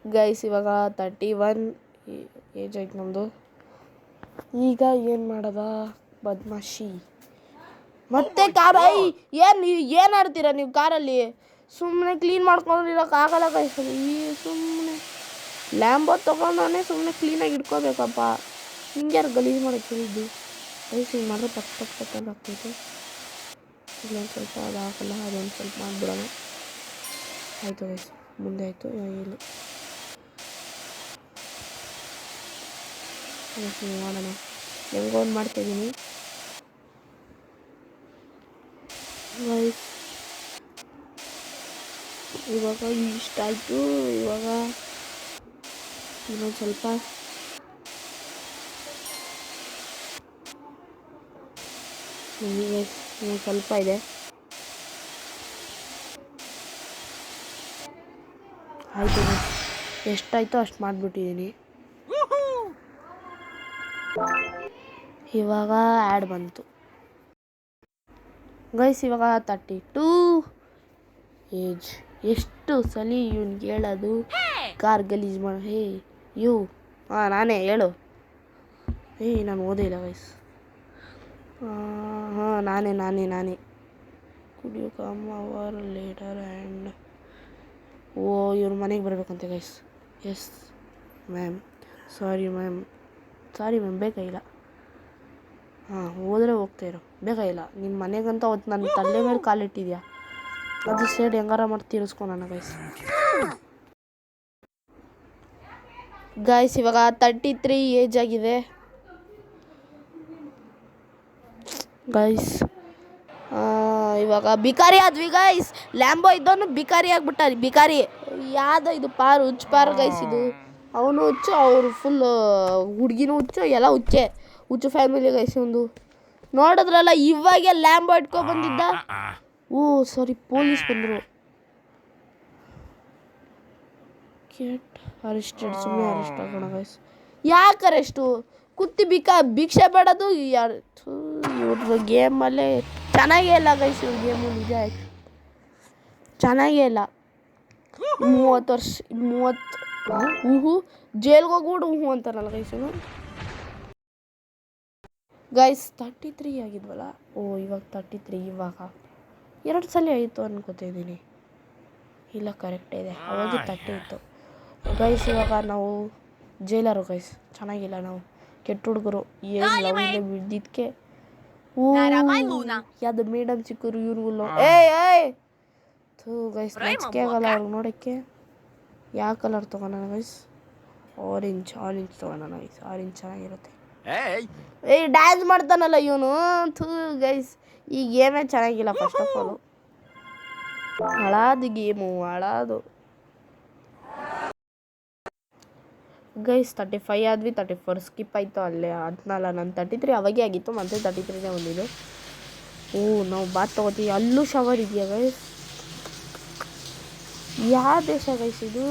[SPEAKER 1] ಗೈಸ್. ಇವಾಗ 31 ಏಜ್ ಆಯ್ತು ನಮ್ಮದು. ಈಗ ಏನು ಮಾಡೋದ, ಬದ್ಮಾಶಿ ಮತ್ತೆ ಕಾರ. ಏನು ಆಡ್ತೀರಾ ನೀವು ಕಾರಲ್ಲಿ? ಸುಮ್ಮನೆ ಕ್ಲೀನ್ ಮಾಡ್ಕೊಂಡಿರೋಕ್ಕಾಗಲ್ಲ ಗೈಸ್. ಸುಮ್ಮನೆ ಲ್ಯಾಂಬೋ ತೊಗೊಂಡವನೇ ಸುಮ್ಮನೆ ಕ್ಲೀನಾಗಿ ಇಟ್ಕೋಬೇಕಪ್ಪ. ಹಿಂಗೆ ಯಾರು ಗಲೀಜು ಮಾಡೋಕ್ಕೆ ಹೇಳಿದ್ದು ಗೈಸ್? ಹಿಂಗೆ ಮಾಡಿದ್ರೆ ಪಕ್ಕದಲ್ಲಿ ಆಗ್ತೈತೆ. ಇಲ್ಲೊಂದು ಸ್ವಲ್ಪ ಅದು ಹಾಕಲ್ಲ, ಅದೊಂದು ಸ್ವಲ್ಪ ಮಾಡಿಬಿಡೋಣ. ಆಯಿತು ಗೈಸ್, ಮುಂದೆ ಆಯಿತು. ಇಲ್ಲಿ ಮಾಡೋಣ. ಹೆಂಗೋ ಒಂದು ಮಾಡ್ತಾಯಿದ್ದೀನಿ ಗೈಸ್. ಇವಾಗ ಇಷ್ಟ ಆಯಿತು. ಇವಾಗ ಇನ್ನೊಂದು ಸ್ವಲ್ಪ ಇನ್ನೊಂದು ಸ್ವಲ್ಪ ಇದೆ. ಆಯಿತು ಗೈಸ್, ಎಷ್ಟಾಯಿತು ಅಷ್ಟು ಮಾಡಿಬಿಟ್ಟಿದ್ದೀನಿ. ಇವಾಗ ಆ್ಯಡ್ ಬಂತು ಗೈಸ್. ಇವಾಗ 32 ಏಜ್. ಎಷ್ಟು ಸಲ ಇವ್ನಿಗೆ ಹೇಳೋದು ಕಾರ್ ಗಲೀಜು ಮಾಡಿ. ನಾನೇ ಹೇಳು. ನಾನು ಓದೇ ಇಲ್ಲ ಗೈಸ್. ನಾನೇ could you come hour later and ಓ ಇವ್ರ ಮನೆಗೆ ಬರಬೇಕಂತೆ guys. Yes ma'am, sorry ma'am ಬೇಕಾಗಿಲ್ಲ. ಹೋದರೆ ಹೋಗ್ತಾಯಿರೋ, ಬೇಕಾಗಿಲ್ಲ. ನಿಮ್ಮ ಮನೆಗಂತ ಅವತ್ತು ನನ್ನ ತಲೆ ಮೇಲೆ ಕಾಲಿಟ್ಟಿದ್ಯಾ, ಅದು ಸೈಡ್ ಹೆಂಗಾರ ಮಾಡಿ ತೀರಿಸ್ಕೊಳೋಣ ಗೈಸ್. ಇವಾಗ 33 ಏಜ್ ಆಗಿದೆ ಗೈಸ್. ಇವಾಗ ಬಿಕಾರಿ ಆದ್ವಿ ಗೈಸ್. ಲ್ಯಾಂಬೋ ಇದ್ದವನು ಬಿಕಾರಿ ಆಗ್ಬಿಟ್ಟ. ಬಿಕಾರಿ ಯಾವ್ದು ಇದು ಹುಚ್ಚ ಪಾರು ಗೈಸ್. ಇದು ಅವನು ಹುಚ್ಚು, ಅವರು ಫುಲ್ ಹುಡುಗಿನೂ ಹುಚ್ಚು, ಎಲ್ಲ ಹುಚ್ಚು ಫ್ಯಾಮಿಲಿ ಗೈಸ್. ಒಂದು ನೋಡಿದ್ರಲ್ಲ, ಇವಾಗೆ ಲ್ಯಾಂಬೋ ಇಟ್ಕೊಬಂದಿದ್ದ. ಓ ಸಾರಿ, ಪೊಲೀಸ್ ಬಂದರು. ಅರೆಸ್ಟೆಡ್, ಸುಮ್ಮನೆ ಅರೆಸ್ಟ್ ಆಗೋಣ ಗೈಸ್. ಯಾಕೆ ಅರೆಸ್ಟು? ಭಿಕ್ಷೆ ಬೇಡದು ಯಾರು? ಇವ್ರ ಗೇಮಲ್ಲೇ ಚೆನ್ನಾಗೇ ಇಲ್ಲ ಗೈಸ್. ಇವ್ರ ಗೇಮು ನಿಜ ಚೆನ್ನಾಗೇ ಇಲ್ಲ. 30 ವರ್ಷ ಜೈಲ್ಗೆ ಹೋಗ್ಬಿಡು ಅಂತಾರಲ್ಲ ಗೈಸ್. 33 ಆಗಿದ್ವಲ್ಲ. ಇವಾಗ 33. ಇವಾಗ 2 ಸಲ ಆಯಿತು ಅನ್ಕೋತಿದ್ದೀನಿ. ಇಲ್ಲ ಕರೆಕ್ಟೇ ಇದೆ, ಅವಾಗ 30 ಇತ್ತು ಗೈಸ್. ಇವಾಗ ನಾವು ಜೈಲರು ಗೈಸ್, ಚೆನ್ನಾಗಿಲ್ಲ ನಾವು ಕೆಟ್ಟ ಹುಡುಗರು. ಏನು ಲವಿಂದ ಬಿದ್ದಿದ್ದಕ್ಕೆ ಯಾವ್ದು ಮೇಡಮ್ ಸಿಕ್ಕರು ಇವ್ರಿಗೂ ಏಯ್ ಥೂ ಗೈಸ್, ನಾಚಿಕೆ ಆಗಲ್ಲ ಅವ್ರಿಗೆ ನೋಡೋಕ್ಕೆ. ಯಾವ ಕಲರ್ ತೊಗೊಳೋಣ ಗೈಸ್? ಆರೆಂಜ್ ತೊಗೊಳೋಣ ಗೈಸ್, ಆರೆಂಜ್ ಚೆನ್ನಾಗಿರುತ್ತೆ. ಏಯ್ ಡ್ಯಾನ್ಸ್ ಮಾಡ್ತಾನಲ್ಲ ಇವನು, ಥೂ ಗೈಸ್ ಈ ಗೇಮೇ ಚೆನ್ನಾಗಿಲ್ಲ. ಫಸ್ಟ್ ಆಫ್ ಆಲು ಹಳಾದು ಗೇಮು, ಹಳಾದು ಗೈಸ್. 35 ಆದ್ವಿ, 34 ಸ್ಕಿಪ್ ಆಯಿತು ಅಲ್ಲೇ. ಅದನ್ನಲ್ಲ ನಾನು 33 ಅವಾಗೇ ಆಗಿತ್ತು, ಮತ್ತೆ 33ನೇ ಬಂದಿದ್ದು. ನಾವು ಬಾತ್ ತೊಗೋತೀವಿ. ಅಲ್ಲೂ ಶವರ್ ಇದೆಯಾ ಗೈಸ್? ಯಾವ ದೇಶ ಗೈಸ್ ಇದು?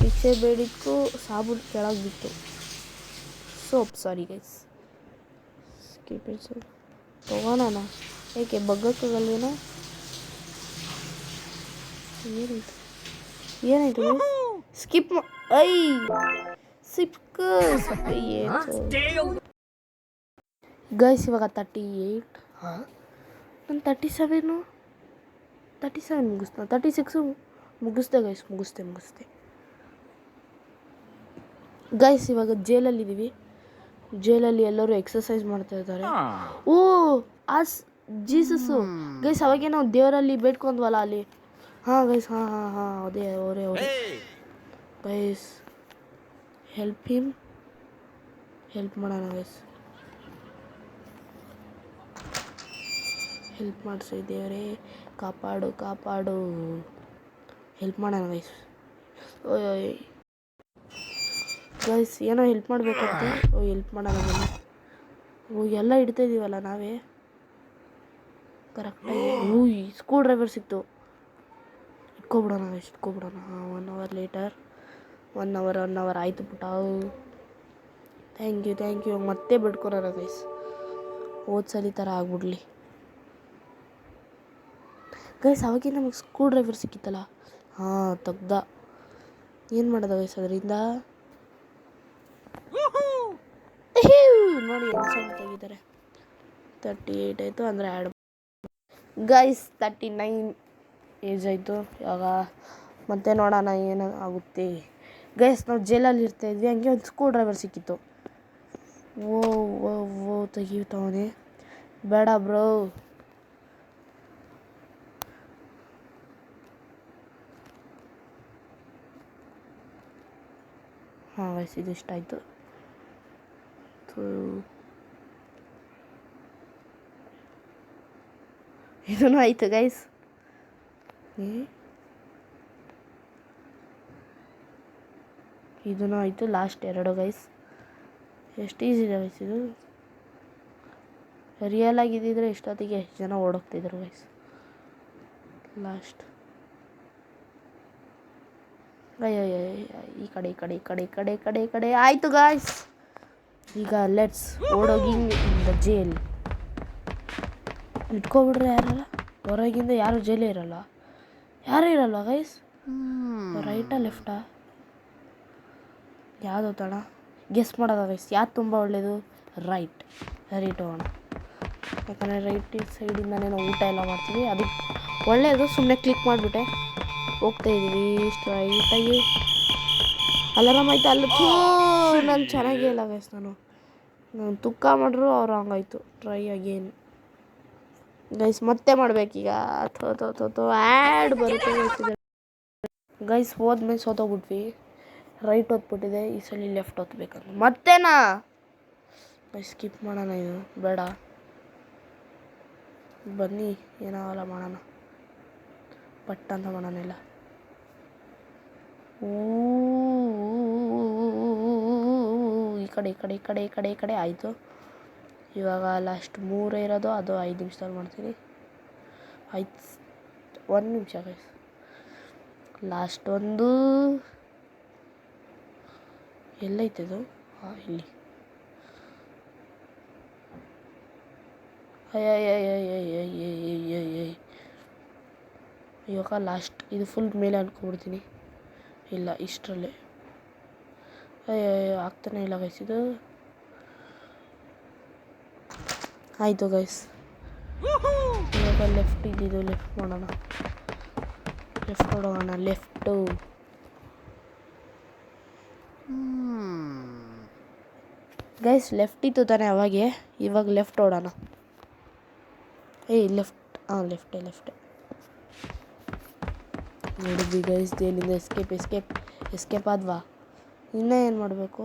[SPEAKER 1] ಭಿಕ್ಷೆ ಬೇಡಿದ್ದು ಸಾಬೂನು ಕೆಳಗೆ ಬಿತ್ತು. Soap, sorry guys. Skip soap ತೊಗೊಳೋಣ, ಏಕೆ ಬಗ್ಗಕ್ಕಾಗಲ್ವೇನೋ? ಏನಾಯ್ತು ಗೈಸ್? ಸ್ಕಿಪ್ ಏನು ಗೈಸ್? ಇವಾಗ 38, ನಾನು 37 ಮುಗಿಸ್ತಾ, 36 ಮುಗಿಸ್ದೆ ಗೈಸ್, ಮುಗಿಸ್ದೆ ಗೈಸ್. ಇವಾಗ ಜೈಲಲ್ಲಿದ್ದೀವಿ. ಜೈಲಲ್ಲಿ ಎಲ್ಲರೂ ಎಕ್ಸಸೈಸ್ ಮಾಡ್ತಾ ಇದ್ದಾರೆ. Jesus guys. ಅವಾಗೇ ನಾವು ದೇವರಲ್ಲಿ ಬೇಡ್ಕೊಂಡ್ವಲ್ಲ ಅಲ್ಲಿ. ಹಾಂ ಗೈಸ್, ಹಾಂ ಅದೇ ಅವರೇ ಗೈಸ್. ಹೆಲ್ಪ್ ಮಾಡೋಣ ಗೈಸ್, ಹೆಲ್ಪ್ ಮಾಡಿಸಿ ದೇವರೇ, ಕಾಪಾಡು ಹೆಲ್ಪ್ ಮಾಡೋಣ ಗೈಸ್. ಓಯ್ ಗೈಸ್, ಏನೋ ಹೆಲ್ಪ್ ಮಾಡಬೇಕಂತೆ. ಹೆಲ್ಪ್ ಮಾಡೋಣ ಬನ್ನಿ. ಎಲ್ಲ ಇಡ್ತಾಯಿದ್ದೀವಲ್ಲ ನಾವೇ ಕರೆಕ್ಟಾಗಿ. ಸ್ಕ್ರೂ ಡ್ರೈವರ್ ಸಿಕ್ತು, ಇಟ್ಕೊಬಿಡೋಣ. ಹಾಂ, 1 hour ಲೇಟರ್. 1 hour ಆಯಿತು ಪುಟ್ಟ. Thank you. ಮತ್ತೆ ಬಿಡ್ಕೊಳೋಣ ಗೈಸ್, ಸಲ ಥರ ಆಗ್ಬಿಡ್ಲಿ ಗೈಸ್. ಅವಾಗೇ ನಮಗೆ ಸ್ಕ್ರೂ ಡ್ರೈವರ್ ಸಿಕ್ಕಿತ್ತಲ್ಲ. ಹಾಂ, ತೆಗ್ದ. ಏನು ಮಾಡೋದು ಗೈಸ್ ಅದರಿಂದ? ನೋಡಿ ಸೌಂಡ್ ತೆಗಿತಾರೆ. 38 ಆಯಿತು ಅಂದರೆ ಆ್ಯಡ್ ಗೈಸ್. 39 ಏಜ್ ಆಯಿತು. ಇವಾಗ ಮತ್ತೆ ನೋಡೋಣ ಏನು ಆಗುತ್ತೆ ಗೈಸ್. ನಾವು ಜೈಲಲ್ಲಿ ಇರ್ತಾಯಿದ್ವಿ, ಹಂಗೆ ಒಂದು ಸ್ಕ್ರೂ ಡ್ರೈವರ್ ಸಿಕ್ಕಿತ್ತು. ತೆಗಿತಾವನೆ, ಬೇಡ ಬ್ರೋ. ಹಾಂ ಗೈಸ್, ಇದು ಇಷ್ಟ ಆಯಿತು. ಇದೂ ಆಯಿತು ಗೈಸ್. ಇದೂ ಆಯಿತು. Last 2 guys. ಎಷ್ಟು ಈಸಿ ಇದೆ ಗೈಸ್ ಇದು. ರಿಯಲ್ ಆಗಿದ್ದಿದ್ರೆ ಎಷ್ಟೊತ್ತಿಗೆ ಎಷ್ಟು ಜನ ಓಡೋಗ್ತಿದ್ರು ಗೈಸ್. ಲಾಸ್ಟ್ ಈ ಕಡೆ ಆಯಿತು ಗಾಯ್ಸ್. ಈಗ ಲೆಟ್ಸ್ ಓಡೋಗಿಂಗ್ ಇನ್ ದ ಜೇಲ್. ಇಟ್ಕೊಬಿಡ್ರೆ ಯಾರಲ್ಲ ಹೊರಗಿಂದ, ಯಾರು ಜೈಲೇ ಇರಲ್ಲ, ಯಾರೂ ಇರಲ್ವ ಗೈಸ್? ರೈಟಾ ಲೆಫ್ಟಾ ಯಾವುದು ತಡ ಗೆಸ್ ಮಾಡೋದ ಗೈಸ್? ಯಾವ್ದು ತುಂಬ ಒಳ್ಳೆಯದು? ರೈಟ್ ಹೋಗೋಣ. ಯಾಕಂದರೆ ರೈಟ್ ಸೈಡಿಂದನೇ ನಾವು ಊಟ ಎಲ್ಲ ಮಾಡ್ತೀವಿ, ಅದು ಒಳ್ಳೆಯದು. ಸುಮ್ಮನೆ ಕ್ಲಿಕ್ ಮಾಡಿಬಿಟ್ಟೆ ಹೋಗ್ತಾಯಿದ್ದೀವಿ ಸ್ಟ್ರೈಟಾಗಿ. ಅಲಾರಾಮ್ ಆಯ್ತು ಅಲ್ಲಿ. ನಾನು ಚೆನ್ನಾಗೇ ಇಲ್ಲ ಗೈಸ್. ನಾನು ತುಕ್ಕ ಮಾಡ್ರು ಅವ್ರು ಹಂಗಾಯ್ತು. Try again guys. ಮತ್ತೆ ಮಾಡಬೇಕೀಗ. ಆ್ಯಡ್ ಬರುತ್ತೆ ಗೈಸ್. ಹೋದ್ಮೇಲೆ ಸೋತೋಗ್ಬಿಟ್ವಿ. ರೈಟ್ ಓದ್ಬಿಟ್ಟಿದೆ, ಈ ಸಲ ಲೆಫ್ಟ್ ಓದ್ಬೇಕಂತ. ಮತ್ತೇನಾ ಗೈಸ್? ಸ್ಕಿಪ್ ಮಾಡೋಣ, ಇದು ಬೇಡ. ಬನ್ನಿ, ಏನಾಗಲ್ಲ ಮಾಡೋಣ. ಪಟ್ಟಂತ ಮಾಡೋಣ ಎಲ್ಲ. ಈ ಕಡೆ ಆಯಿತು. ಇವಾಗ ಲಾಸ್ಟ್ 3 ಇರೋದು, ಅದು 5 ನಿಮಿಷದಲ್ಲಿ ಮಾಡ್ತೀನಿ. ಆಯ್ತು, 1 ನಿಮಿಷ ಗೈಸ್. ಲಾಸ್ಟ್ ಒಂದು ಎಲ್ಲೈತದು? ಹಾಂ, ಇಲ್ಲಿ. ಇವಾಗ ಲಾಸ್ಟ್ ಇದು ಫುಲ್ ಮೇಲೆ ಅನ್ಕೊಬಿಡ್ತೀನಿ. ಇಲ್ಲ, ಇಷ್ಟರಲ್ಲೇ ಆಗ್ತಾನೆ ಇಲ್ಲ ಗೈಸ್. ಇದು ಆಯಿತು ಗೈಸ್. ಇವಾಗ ಲೆಫ್ಟ್ ಇದ್ದಿದ್ದು ಲೆಫ್ಟ್ ಮಾಡೋಣ. ಲೆಫ್ಟ್ ಹೊಡೋಣ. ಲೆಫ್ಟು ಗೈಸ್ ಲೆಫ್ಟ್ ಇತ್ತು ತಾನೆ ಅವಾಗೆ, ಇವಾಗ ಲೆಫ್ಟ್ ಓಡೋಣ. ಲೆಫ್ಟ್ ಲೆಫ್ಟೇ ನೋಡಿದ್ವಿ ಗೈಸ್. ಏನಿಂದ ಎಸ್ಕೇಪ್ ಆದ್ವಾ. ಇನ್ನೂ ಏನು ಮಾಡಬೇಕು?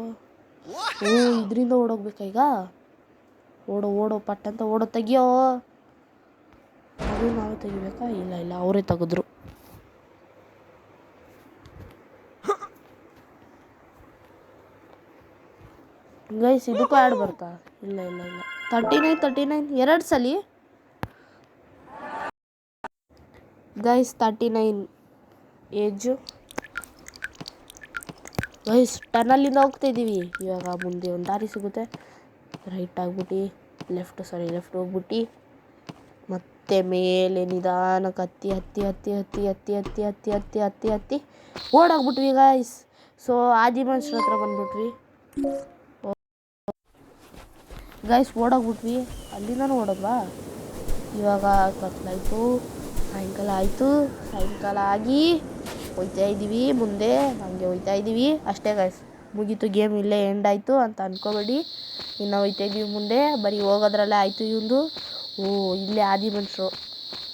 [SPEAKER 1] ಇದರಿಂದ ಓಡೋಗ್ಬೇಕಾ ಈಗ? ಓಡೋ ಪಟ್ ಅಂತ ಓಡೋ, ತೆಗಿಯೋ. ಅದು ನಾವೇ ತೆಗಿಬೇಕಾ? ಇಲ್ಲ ಅವರೇ ತೆಗೆದ್ರು. ಗೈಸ್ ಇದಕ್ಕೂ ಆ್ಯಡ್ ಬರ್ತಾ? ಇಲ್ಲ 39 ಎರಡು ಸಲ ಗೈಸ್. 39 age guys. ಟನಲ್ಲಿಂದ ಹೋಗ್ತಾಯಿದ್ದೀವಿ. ಇವಾಗ ಮುಂದೆ ಒಂದು ದಾರಿ ಸಿಗುತ್ತೆ. ರೈಟ್ ಆಗ್ಬಿಟ್ಟು ಲೆಫ್ಟ್ ಹೋಗ್ಬಿಟ್ಟು ಮತ್ತೆ ಮೇಲೆ ನಿಧಾನಕ್ಕೆ ಹತ್ತಿ ಓಡಾಗ್ಬಿಟ್ವಿ ಗೈಸ್. ಸೊ ಆದಿ ಮನುಷ್ಯರ ಹತ್ರ ಬಂದ್ಬಿಟ್ವಿ ಗೈಸ್. ಓಡೋಗ್ಬಿಟ್ವಿ. ಅಲ್ಲಿಂದನೂ ಓಡೋದ್ವಾ? ಇವಾಗ ಕತ್ಲಾಯಿತು, ಸಾಯಂಕಾಲ ಆಗಿ ಹೋಗ್ತಾ ಇದ್ದೀವಿ ಮುಂದೆ. ಹಾಗೆ ಹೋಗ್ತಾ ಇದ್ದೀವಿ ಅಷ್ಟೇ ಗೈಸ್. ಮುಗೀತು ಗೇಮ್, ಇಲ್ಲೇ ಎಂಡ್ ಆಯಿತು ಅಂತ ಅಂದ್ಕೋಬೇಡಿ. ಇನ್ನು ಹೋಗ್ತಾ ಇದ್ದೀವಿ ಮುಂದೆ. ಬರೀ ಹೋಗೋದ್ರಲ್ಲೇ ಆಯಿತು ಇವಂದು. ಇಲ್ಲೇ ಆದಿ ಮನುಷ್ಯರು,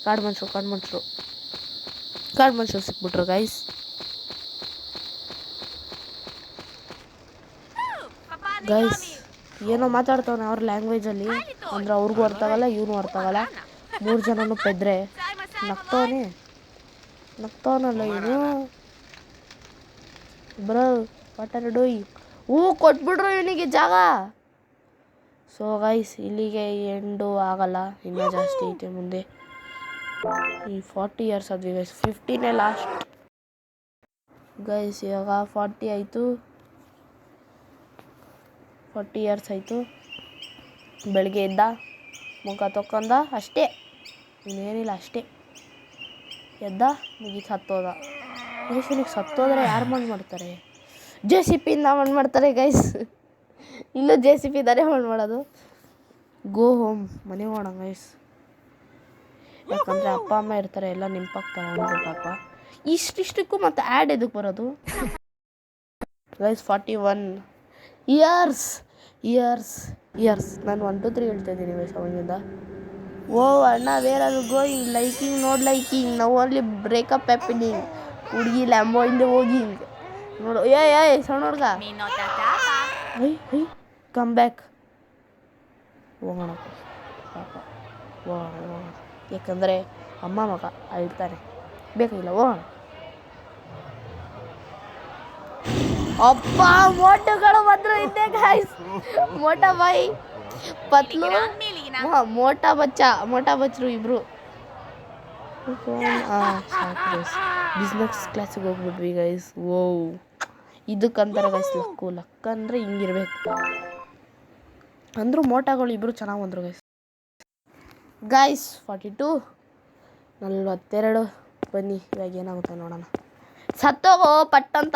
[SPEAKER 1] ಕಾಡು ಮನುಷ್ಯರು ಸಿಕ್ಬಿಟ್ರು ಗೈಸ್. ಏನೋ ಮಾತಾಡ್ತಾವನೆ ಅವ್ರ ಲ್ಯಾಂಗ್ವೇಜಲ್ಲಿ. ಅಂದ್ರೆ ಅವ್ರಿಗೂ ಅರ್ಥ ಆಗಲ್ಲ, ಇವನು ಅರ್ಥ ಆಗಲ್ಲ. 3 ಜನನು ಪೆದ್ರೆ ನಗ್ತಾವನಲ್ಲ ಇವನು. Bro what are you doing? ಕೊಟ್ಬಿಟ್ರು ಇವನಿಗೆ ಜಾಗ. ಸೊ ಗೈಸ್ ಇಲ್ಲಿಗೆ ಎಂಡು ಆಗಲ್ಲ, ಇನ್ನೂ ಜಾಸ್ತಿ ಐತೆ ಮುಂದೆ. ಈ 40 ಇಯರ್ಸ್ ಆದ್ವಿ ಗೈಸ್. 15 last guys. ಇವಾಗ 40 ಆಯಿತು, 40 ಇಯರ್ಸ್ ಆಯಿತು. ಬೆಳಗ್ಗೆ ಎದ್ದ, ಮುಖ ತೊಕ್ಕೊಂಡ, ಅಷ್ಟೇ, ಇನ್ನೇನಿಲ್ಲ, ಅಷ್ಟೇ. ಎದ್ದ, ಮುಗೀತು, ಹತ್ತೋದ. ಗೈಸ್ ಸತ್ತೋದ್ರೆ ಯಾರು ಮಣ್ಣು ಮಾಡ್ತಾರೆ? JCPಯಿಂದ ಮಣ್ಣು ಮಾಡ್ತಾರೆ ಗೈಸ್. ಇಲ್ಲೂ JCP ಇದ್ದಾರೆ ಮಣ್ಣು ಮಾಡೋದು. ಗೋ ಹೋಮ್, ಮನೆಗೆ ಹೋಗೋಣ ಗೈಸ್. ಯಾಕಂದರೆ ಅಪ್ಪ ಅಮ್ಮ ಇರ್ತಾರೆ, ಎಲ್ಲ ನೆನಪಾಗ್ತಾರೆ ಅವನಿಗೆ ಪಾಪ. ಇಷ್ಟಿಷ್ಟಕ್ಕೂ ಮತ್ತೆ ಆ್ಯಡ್ ಎದಕ್ಕೆ ಬರೋದು ಗೈಸ್? 41 ಇಯರ್ಸ್. ನಾನು 1 2 3 ಹೇಳ್ತಾ ಇದ್ದೀನಿ ಗೈಸ್ ಅವನಿಂದ. ಅಣ್ಣ where are you going? Liking ನೋಡ್ liking now only breakup happening. ಹುಡುಗಿ ಲ್ಯಾಂಬೋ ಹಿಂದೆ ಹೋಗಿಂಗ್ ನೋಡು. ಸಣ್ಣ ಹುಡುಗ, ಕಮ್ ಬ್ಯಾಕ್. ಹೋಗೋಣ ಪಾಪ, ಹೋಗೋಣ. ಯಾಕಂದರೆ ಅಮ್ಮ ಮಗ ಅಳ್ತಾನೆ, ಬೇಕಾಗಿಲ್ಲ, ಹೋಗೋಣ. ಅಪ್ಪ ಮೋಟುಗಳು ಬಂದರು ಹಿಂದೆ ಗೈಸ್. ಮೋಟಾ ಬಾಯಿ ಪತ್ಲು, ಮೋಟಾ ಬಚ್ಚರು ಇಬ್ರು. ಸಾಕು ಗೈಸ್. ಬಿಸ್ನೆಸ್ ಕ್ಲಾಸಿಗೆ ಹೋಗ್ಬಿಟ್ವಿ ಗೈಸ್. ಇದಕ್ಕಂತಾರೆ ಗೈಸ್ ಲಕ್ ಅಂದರೆ ಹಿಂಗಿರ್ಬೇಕು. ಅಂದರೂ ಮೋಟಾಗಳು ಇಬ್ಬರು ಚೆನ್ನಾಗಿ ಬಂದರು ಗೈಸ್. 42 42. ಬನ್ನಿ ಇವಾಗ ಏನಾಗುತ್ತೆ ನೋಡೋಣ. ಸತ್ತೋಗೋ ಪಟ್ಟಂತ.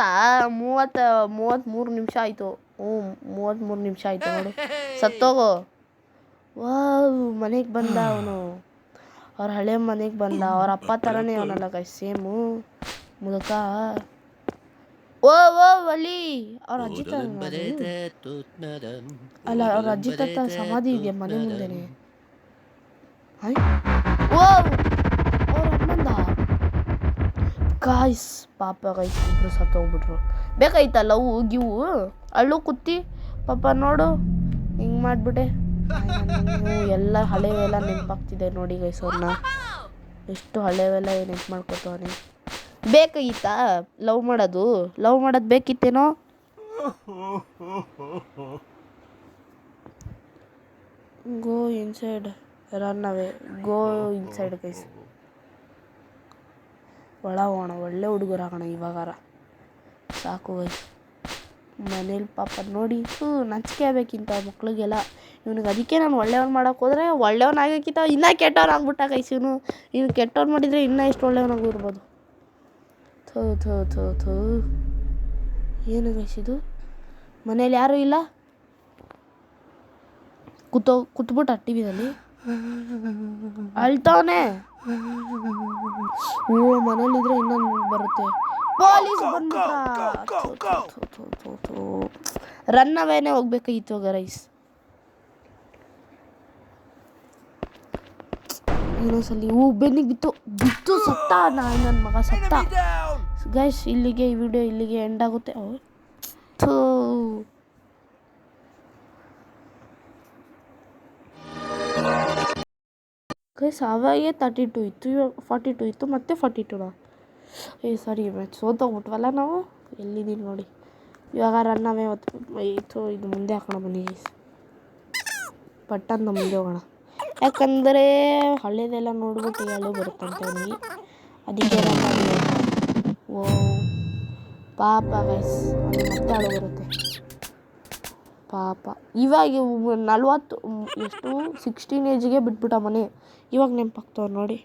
[SPEAKER 1] 33 ನಿಮಿಷ ಆಯಿತು. 33 ನಿಮಿಷ ಆಯಿತು ನೋಡು. ಸತ್ತೋಗೋ. ಮನೆಗೆ ಬಂದ ಅವನು, ಅವ್ರ ಹಳೆ ಮನೆಗೆ ಬಂದ. ಅವ್ರ ಅಪ್ಪ ಥರನೇ ಅವನಲ್ಲ ಗೈಸ್, ಸೇಮು ಮುದುಕ. ಅಲ್ಲಿ ಅವ್ರ ಅಜ್ಜಿ ಅಲ್ಲ, ಅವ್ರ ಅಜ್ಜಿ ತಾತ ಸಮಾಧಿ ಇದೆಯಾ ಮನೆ ಮುಂದೆನೆ. ಅವ್ರ ಅಮ್ಮಂದ ಗಾಯ್ಸ್. ಪಾಪ ಗೈಸ್, ಇಬ್ರು ಸತ್ತೋಗ್ಬಿಟ್ರು. ಬೇಕಾಯ್ತಲ್ಲ ಗಿವು ಅಳ್ಳು ಕುತ್ತಿ ಪಾಪ. ನೋಡು ಹಿಂಗೆ ಮಾಡಿಬಿಟ್ಟೆ. ಎಲ್ಲ ಹಳೆವೆಲ್ಲ ನೆನಪಾಗ್ತಿದೆ ನೋಡಿ ಗೈಸ್. ಅವ್ರನ್ನ ಎಷ್ಟು ಹಳೆವೆಲ್ಲ ನೆನ್ಪು ಮಾಡ್ಕೊತವನೆ. ಬೇಕಾಗಿತ್ತಾ ಲವ್ ಮಾಡೋದು ಬೇಕಿತ್ತೇನೋ? Go inside, run away, go inside guys. ಹೋಗೋಣ, ಒಳ್ಳೆ ಹುಡುಗರಾಗೋಣ ಇವಾಗಾರ. ಸಾಕು ಗೈಸ್. ಮನೇಲಿ ಪಾಪ ನೋಡಿ ನಾಚಿಕೆ ಆಗ್ಬೇಕಿಂತ ಮಕ್ಳಿಗೆಲ್ಲ. ಇವನಿಗೆ ಅದಕ್ಕೆ ನಾನು ಒಳ್ಳೆಯವ್ನು ಮಾಡೋಕೆ ಹೋದರೆ ಒಳ್ಳೆಯವನಾಗಕ್ಕಿಂತ ಇನ್ನೂ ಕೆಟ್ಟವ್ನು ಆಗ್ಬಿಟ್ಟ ಗೈಸ್. ಇವನು ಕೆಟ್ಟವ್ನು ಮಾಡಿದರೆ ಇನ್ನೂ ಎಷ್ಟು ಒಳ್ಳೆಯವನಾಗಿರ್ಬೋದು. ಥೂ ಏನು ಗೈಸ್ ಇದು? ಮನೇಲಿ ಯಾರೂ ಇಲ್ಲ, ಕೂತ್ಬಿಟ್ಟ ಟಿ ವಿನಲ್ಲಿ ಅಳ್ತಾವನೆ. ಓ ಮನೇಲಿದ್ರೆ ಇನ್ನೊಂದು ಬರುತ್ತೆ. ಪೊಲೀಸ್ ಬಂದ್ಬಿಟ್ರ. ರನ್ ಅವೇನೆ ಹೋಗ್ಬೇಕಾಗಿತ್ತು ಗೈಸ್. ಇನ್ನೊಂದ್ಸಲಿ ಬೆನ್ನಿಗೆ ಬಿತ್ತು ಸತ್ತ. ನನ್ನ ಮಗ ಸತ್ತ. ಗೈಸ್ ಇಲ್ಲಿಗೆ ಈ ವಿಡಿಯೋ ಇಲ್ಲಿಗೆ ಎಂಡ್ ಆಗುತ್ತೆ. ಗೈಸ್ ಅವಾಗೆ 32 ಇತ್ತು, ಇವಾಗ 42 ಇತ್ತು, ಮತ್ತೆ 42ನಾ? ಸಾರಿ ಮ್ಯಾಚ್ ಸೋತೋಗ್ಬಿಟ್ವಲ್ಲ ನಾವು. ಎಲ್ಲಿದ್ದೀನಿ ನೋಡಿ. ಇವಾಗ ರನ್ ಅವೇ ಇತ್ತು. ಇದು ಮುಂದೆ ಹಾಕೋಣ ಬನ್ನಿ ಗೈಸ್. ಪಟ್ಟಂತ ಮುಂದೆ ಹೋಗೋಣ. ಯಾಕಂದರೆ ಹಳ್ಳೇದೆಲ್ಲ ನೋಡ್ಬಿಟ್ಟು ಹೇಳು ಬರುತ್ತಂತೆ ಅವನಿಗೆ. ಅದಕ್ಕೆ ರನ್ ಆಗಿದೆ. ಓ ಪಾಪ ಗೈಸ್, ಅವನಿಗೆ ಮತ್ತೆ ಹಾಳು ಬರುತ್ತೆ ಪಾಪ. ಇವಾಗ 16 ಏಜಿಗೆ ಬಿಟ್ಬಿಟ್ಟ ಮನೆ. ಇವಾಗ ನೆನಪಾಗ್ತವ್ರು ನೋಡಿ.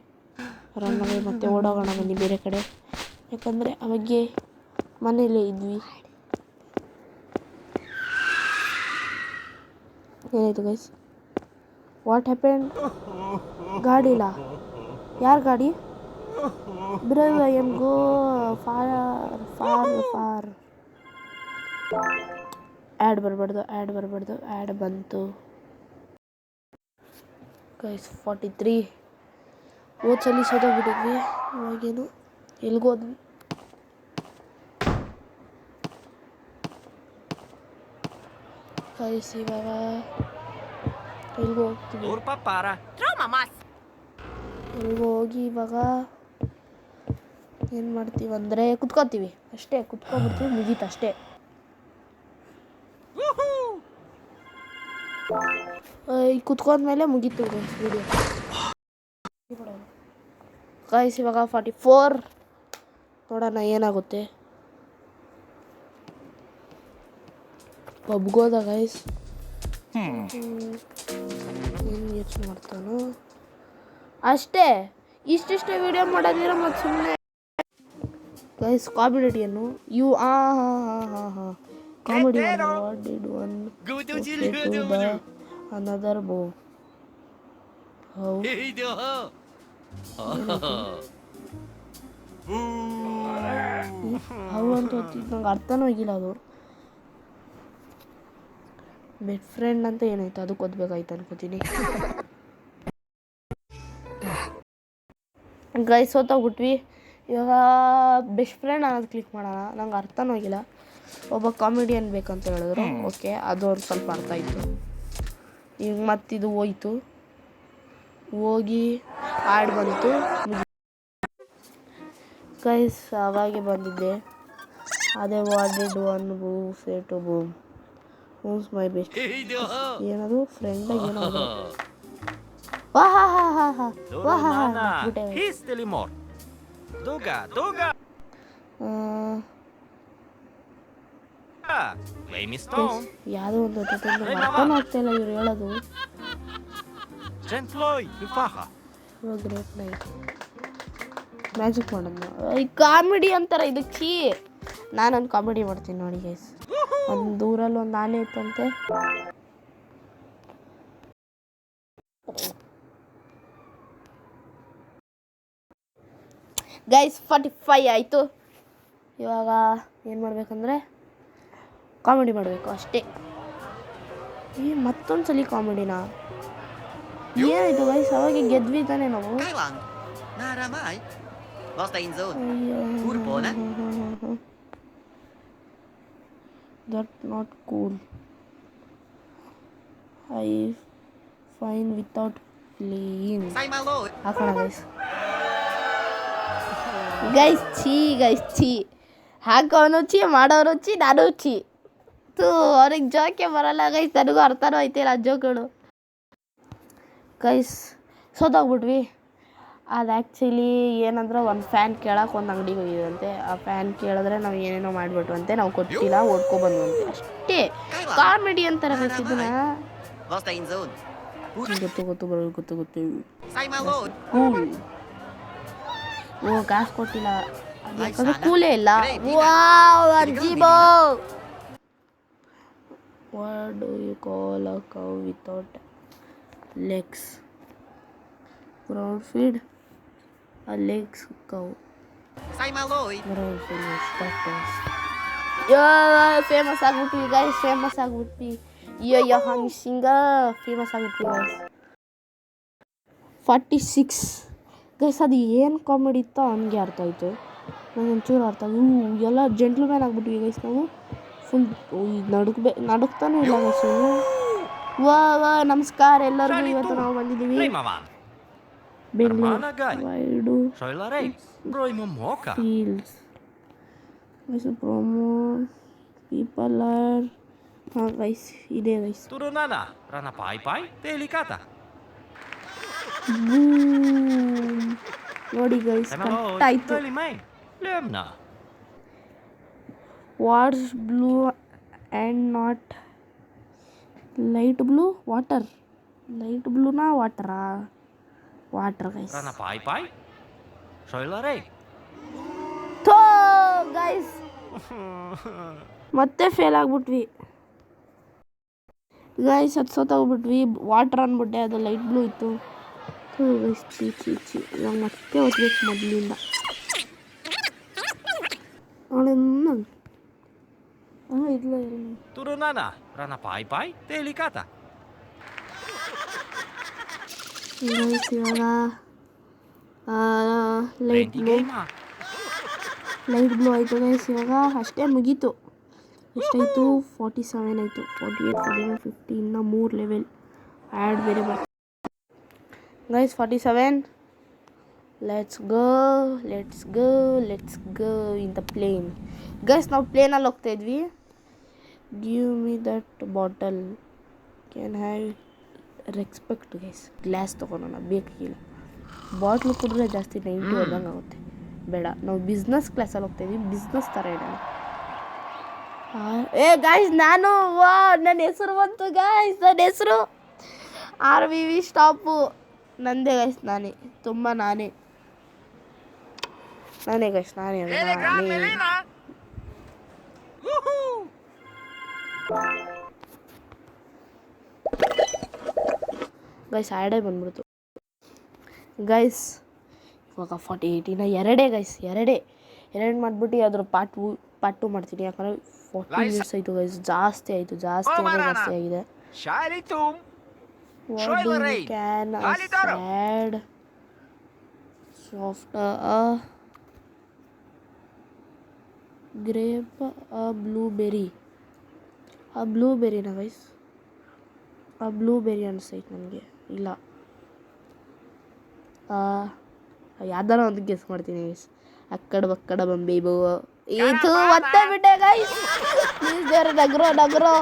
[SPEAKER 1] ರನ್ ಅವೇ ಮತ್ತೆ ಓಡೋಗೋಣ ಬನ್ನಿ ಬೇರೆ ಕಡೆ. ಯಾಕಂದರೆ ಅವಾಗೆ ಮನೇಲೇ ಇದ್ವಿ. ಏನಾಯ್ತು ಗೈಸ್? What happened? ಗಾಡಿ ಇಲ್ಲ. ಯಾರು ಗಾಡಿ? Bro I M go for. Add ಬರಬಾರ್ದು. ಆ್ಯಡ್ ಬಂತು ಗೈಸ್. 43. ಓದ್ಸಲಿ ಸೋತೋಗ್ಬಿಟ್ಟಿದ್ವಿ. ಇವಾಗೇನು ಎಲ್ಗೋದ್ವಿ? ಗೈಸ್ ಇವಾಗ ಎಲ್ಗೋ ಹೋಗ್ತೀವಿ. ಎಲ್ಗೋ ಹೋಗಿ ಇವಾಗ ಏನು ಮಾಡ್ತೀವಿ ಅಂದರೆ ಕುತ್ಕೋತೀವಿ ಅಷ್ಟೇ. ಕುತ್ಕೊಂಡ್ಬಿಡ್ತೀವಿ, ಮುಗೀತು ಅಷ್ಟೇ. ಕುತ್ಕೊಂಡ್ಮೇಲೆ ಮುಗೀತು ವಿಡಿಯೋ. ಗೈಸ್ ಇವಾಗ 44. ನೋಡೋಣ ಏನಾಗುತ್ತೆ. ಪಬ್ಗೋದ ಗೈಸ್. ಏನು ಯೋಚನೆ ಮಾಡ್ತಾನೋ ಅಷ್ಟೇ. ಇಷ್ಟಿಷ್ಟೇ ವಿಡಿಯೋ ಮಾಡೋದಿರ ಮತ್ತು ಸುಮ್ಮನೆ ಗೈಸ್. ಕಾಮಿಡಿಯನ್ನು comedy what did one another bow. How ಅಂತ ಓದ್ತಿದ್ದು ನಂಗೆ ಅರ್ಥನೂ ಆಗಿಲ್ಲ ಅದು. ಬೆಸ್ಟ್ ಫ್ರೆಂಡ್ ಅಂತ ಏನಾಯ್ತು ಅದಕ್ಕೆ ಓದ್ಬೇಕಾಯ್ತು ಅನ್ಕೋತೀನಿ. ಗೈಸ್ ಸೋತೋಗ್ಬಿಟ್ವಿ. ಇವಾಗ ಬೆಸ್ಟ್ ಫ್ರೆಂಡ್ ಅನ್ನೋದು ಕ್ಲಿಕ್ ಮಾಡೋಣ. ನಂಗೆ ಅರ್ಥನೂ ಆಗಿಲ್ಲ. ಒಬ್ಬ ಕಾಮಿಡಿಯನ್ ಬೇಕಂತ ಹೇಳಿದ್ರು. ಓಕೆ, ಅದು ಒಂದು ಸ್ವಲ್ಪ ಅರ್ಥ ಆಯಿತು. ಈಗ ಮತ್ತಿದು ಹೋಯ್ತು. ಹೋಗಿ ಆ್ಯಡ್ ಬಂತು. ಗೈಸ್ ಅವಾಗೆ ಬಂದಿದ್ದೆ. ಅದೇ what did one boo say to boom who's my best. ಏನದು ಫ್ರೆಂಡಾಗಿ ಏನೋ ಯಾವುದೋ ಒಂದು ಅರ್ಥನೂ ಆಗ್ತಾಯಿಲ್ಲ ಇವ್ರು ಹೇಳೋದು. ಗ್ರೇಟ್ ನೈಟ್ ಮ್ಯಾಜಿಕ್ ಮಾಡೋದು. ಈ ಕಾಮಿಡಿ ಅಂತಾರೆ ಇದಕ್ಕೆ. ನಾನೊಂದು ಕಾಮಿಡಿ ಮಾಡ್ತೀನಿ ನೋಡಿ ಗೈಸ್. ಒಂದು ಊರಲ್ಲಿ ಒಂದು ಆನೆ ಇತ್ತಂತೆ. ಗೈಸ್ 45 ಆಯಿತು. ಇವಾಗ ಏನು ಮಾಡಬೇಕಂದ್ರೆ ಕಾಮಿಡಿ ಮಾಡಬೇಕು ಅಷ್ಟೇ. ಮತ್ತೊಂದು ಸಲ ಕಾಮಿಡಿನಾ? ಏನಾಯಿತು ಗೈಸ್? ಅವಾಗ ಗೆದ್ವಿ ತಾನೆ ನಾವು. That not cool. I fine without playing ಹಾಕೋಣ ಗೈಸ್. ಗೈಸ್ ಛೀ ಹಾಕೋನು ಛೀ, ಮಾಡೋರು ಛೀ, ನಾನು ಛೀ. ಅವ್ರಿಗೆ ಜೋಕೆ ಬರಲ್ಲ ಗೈಸ್. ನನಗೂ ಅರ್ಥನೂ ಆಯ್ತಿಲ್ಲ ಆ ಜೋಕ್ಗಳು. ಗೈಸ್ ಸೋತೋಗ್ಬಿಟ್ವಿ. ಅದು ಆ್ಯಕ್ಚುಲಿ ಏನಂದ್ರೆ ಒಂದು ಫ್ಯಾನ್ ಕೇಳಕ್ಕೆ ಒಂದು ಅಂಗಡಿಗೆ ಹೋಗಿದಂತೆ. ಆ ಫ್ಯಾನ್ ಕೇಳಿದ್ರೆ ನಾವು ಏನೇನೋ ಮಾಡಿಬಿಟ್ವಂತೆ. ನಾವು ಕೊಟ್ಟಿಲ್ಲ, ಓಡ್ಕೊಬಂದ್ವಂತೆ ಅಷ್ಟೇ. ಕಾಮಿಡಿ ಅಂತಾರೆ ಗೈಸ್ ಇದನ್ನ. ಗೊತ್ತು. ಓ ಕಾಸು ಕೊಟ್ಟಿಲ್ಲ ಯಾಕಂದ್ರೆ ಕೂಲೇ ಇಲ್ಲ. What do you call a cow without legs? Ground feed. ಆ ಲೆಗ್ ಸಿಕ್ಕವು.
[SPEAKER 2] Sai maloi.
[SPEAKER 1] ಫೇಮಸ್ ಆಗ್ಬಿಟ್ವಿ ಗೈಸ್, ಫೇಮಸ್ ಆಗ್ಬಿಟ್ವಿ. ಅಯ್ಯೋ ಹಂಗ ಫೇಮಸ್ ಆಗ್ಬಿಟ್ವಿ ಗೈಸ್. 46 ಗೈಸ್. ಅದು ಏನು ಕಾಮಿಡಿ ಇತ್ತೋ ಹಂಗೆ ಅರ್ಥ ಆಯಿತು. ನಂಗೆ ಒಂಚೂರು ಅರ್ಥ ಎಲ್ಲ ಜೆಂಟ್ಲ್ಮ್ಯಾನ್ ಆಗ್ಬಿಟ್ವಿ ಗೈಸ್ ನಾವು. ಫುಲ್ ನಡುಕ್ತಾನೂ ಇಲ್ಲ ಗೈಸ್. ವಾ ನಮಸ್ಕಾರ ಎಲ್ಲರಿಗೂ. ಇವತ್ತು ನಾವು ಬಂದಿದ್ದೀವಿ Bengaluru fields promo people are. ಹಾಂ ಗೈಸ್, ಇದೆ guys.
[SPEAKER 2] Turunana, rana pai pai, delicata.
[SPEAKER 1] ನೋಡಿ ಗೈಸ್, ಕರೆಕ್ಟ್ ಆಯಿತು.
[SPEAKER 2] Lemna.
[SPEAKER 1] What's blue and not light blue? Water. Light ಬ್ಲೂನಾ ವಾಟರಾ? Water guys.
[SPEAKER 2] Rana pai pai. Soilare.
[SPEAKER 1] ಥೋ ಗೈಸ್, ಮತ್ತೆ ಫೇಲ್ ಆಗ್ಬಿಟ್ವಿ ಗೈಸ್. ಅದು ಸೋತೋಗ್ಬಿಟ್ವಿ. ವಾಟರ್ ಅಂದ್ಬಿಟ್ಟೆ, ಅದು ಲೈಟ್ ಬ್ಲೂ ಇತ್ತು. ಥೋ ಗೈಸ್, ಚೀ ಇವಾಗ ಮತ್ತೆ ಓದ್ಬೇಕು ಮೊದಲಿಂದ. ಇಲ್ಲ
[SPEAKER 2] Turunana, rana pai pai, delicata.
[SPEAKER 1] Guys, ಇವಾಗ ಲೈಟ್ ಬ್ಲೂ ಆಯಿತು ಗೈಸ್. ಇವಾಗ ಅಷ್ಟೇ ಮುಗೀತು. ಎಷ್ಟಾಯಿತು? 47 ಆಯಿತು. 48, 49, 50. ಇನ್ನೂ 3 ಲೆವೆಲ್ ಆ್ಯಡ್ ಬೇರೆ ಬರ್ತದೆ guys. 47. Let's go in the plane guys. ನಾವು ಪ್ಲೇನಲ್ಲಿ ಹೋಗ್ತಾಯಿದ್ವಿ. Give me that bottle, can have respect guys. Glass ತೊಗೊಳೋಣ, ಬೇಕಿಲ್ಲ. ಬಾಟ್ಲು ಕುಡಿದ್ರೆ ಜಾಸ್ತಿ 90 ಹೊಡೆದಂಗೆ ಆಗುತ್ತೆ. ಬೇಡ, ನಾವು ಬಿಸ್ನೆಸ್ ಕ್ಲಾಸಲ್ಲಿ ಹೋಗ್ತಾಯಿದ್ವಿ. ಬಿಸ್ನೆಸ್ ಥರ ಇಡೋಣ. ಗಾಯ್ಸ್, ನಾನು ನನ್ನ ಹೆಸರು ಬಂತು ಗಾಯ್ಸ್. ನನ್ನ ಹೆಸರು RVV ಸ್ಟಾಪು. ನಂದೇ ಗೈಸ್. ನಾನೇ ಗೈಸ್. ನಾನೇ ಗೈಸ್. ಆ್ಯಡೇ ಬಂದ್ಬಿಡ್ತು ಗೈಸ್. ಇವಾಗ 48 ಎರಡೇ ಗೈಸ್. ಎರಡು ಮಾಡಿಬಿಟ್ಟು ಅದ್ರ ಪಾರ್ಟ್ 2 ಮಾಡ್ತೀನಿ. ಯಾಕಂದರೆ 40 ಮಿನಿಟ್ಸ್ ಆಯಿತು ಗೈಸ್. ಜಾಸ್ತಿ ಆಗಿದೆ. What do you can add soft grape blueberry? ಬ್ಲೂಬೆರಿನಾ ಗೈಸ್? ಬ್ಲೂಬೆರಿ ಅನಿಸ್ತೈತೆ ನನಗೆ. ಇಲ್ಲ, ಯಾವ್ದಾರ ಒಂದು ಗೆಸ್ ಮಾಡ್ತೀನಿ ಗೈಸ್. ಅಕ್ಕಡ ಬಂಬಿ ಬೋ. ಇದು ಮತ್ತೆ ಬಿಟ್ಟೆ ಗೈಸ್. ಪ್ಲೀಸ್ ದೇವ್ರ ನಗ್ರೋ ನಗ್ಬಿಡ್ರು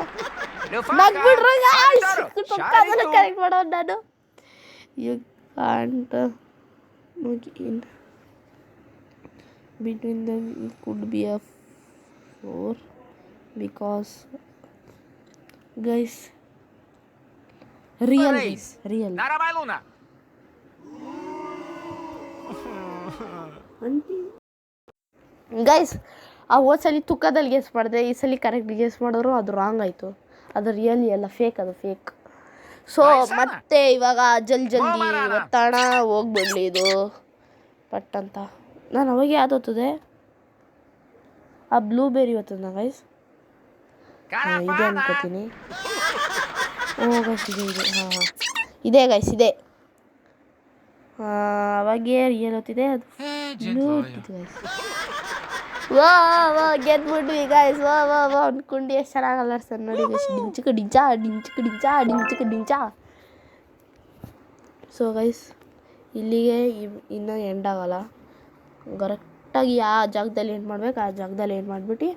[SPEAKER 1] ಗೈಸ್. ಕರೆಕ್ಟ್ ಮಾಡೋದು ನಾನು. You can't look in between them. It could be a 4 because guys, real
[SPEAKER 2] Narabailuna.
[SPEAKER 1] Guys, ಆ ಹೋದ್ಸಲಿ ತುಕ್ಕದಲ್ಲಿ ಗೆಸ್ ಮಾಡಿದೆ. ಈ ಸಲ ಕರೆಕ್ಟ್ ಗೆಸ್ ಮಾಡಿದ್ರು ಅದು ರಾಂಗ್ ಆಯಿತು. ಅದು ರಿಯಲಿ ಅಲ್ಲ, ಫೇಕ್. ಅದು ಫೇಕ್. ಸೊ ಮತ್ತೆ ಇವಾಗ ಜಲ್ದಿ ಒತ್ತಡ ಹೋಗ್ಬಿಡ್ಲಿ ಇದು ಪಟ್ ಅಂತ. ನಾನು ಅವಾಗೆ ಯಾವ್ದು ಓದ್ತದೆ? ಆ ಬ್ಲೂಬೆರಿ ಓದ್ತದ ಗೈಸ್. ಇದೆ ಅನ್ಕೋತೀನಿ. ಗೈಸ್, ಇದೆ ಗೈಸ್. ಅವಾಗೇ ರಿಯಲ್ ಓದ್ತಿದೆ. ಅದು ಬ್ಲೂ ಓದ್ತಿತ್ತು ಗೈಸ್. ಗೆದ್ಬಿಟ್ವಿ ಗೈಸ್. ಅನ್ಕೊಂಡು ಎಷ್ಟು ಚೆನ್ನಾಗಲ್ಲ ಸರ್ ನೋಡಿ ಗೈಸ್. ಡಿಂಚಕ. ಸೊ ಗೈಸ್, ಇಲ್ಲಿಗೆ ಇನ್ನೂ ಎಂಡ್ ಆಗಲ್ಲ. ಕರೆಕ್ಟಾಗಿ ಯಾವ ಜಾಗದಲ್ಲಿ ಏನು ಮಾಡ್ಬೇಕು ಆ ಜಾಗದಲ್ಲಿ ಏನು ಮಾಡಿಬಿಟ್ಟು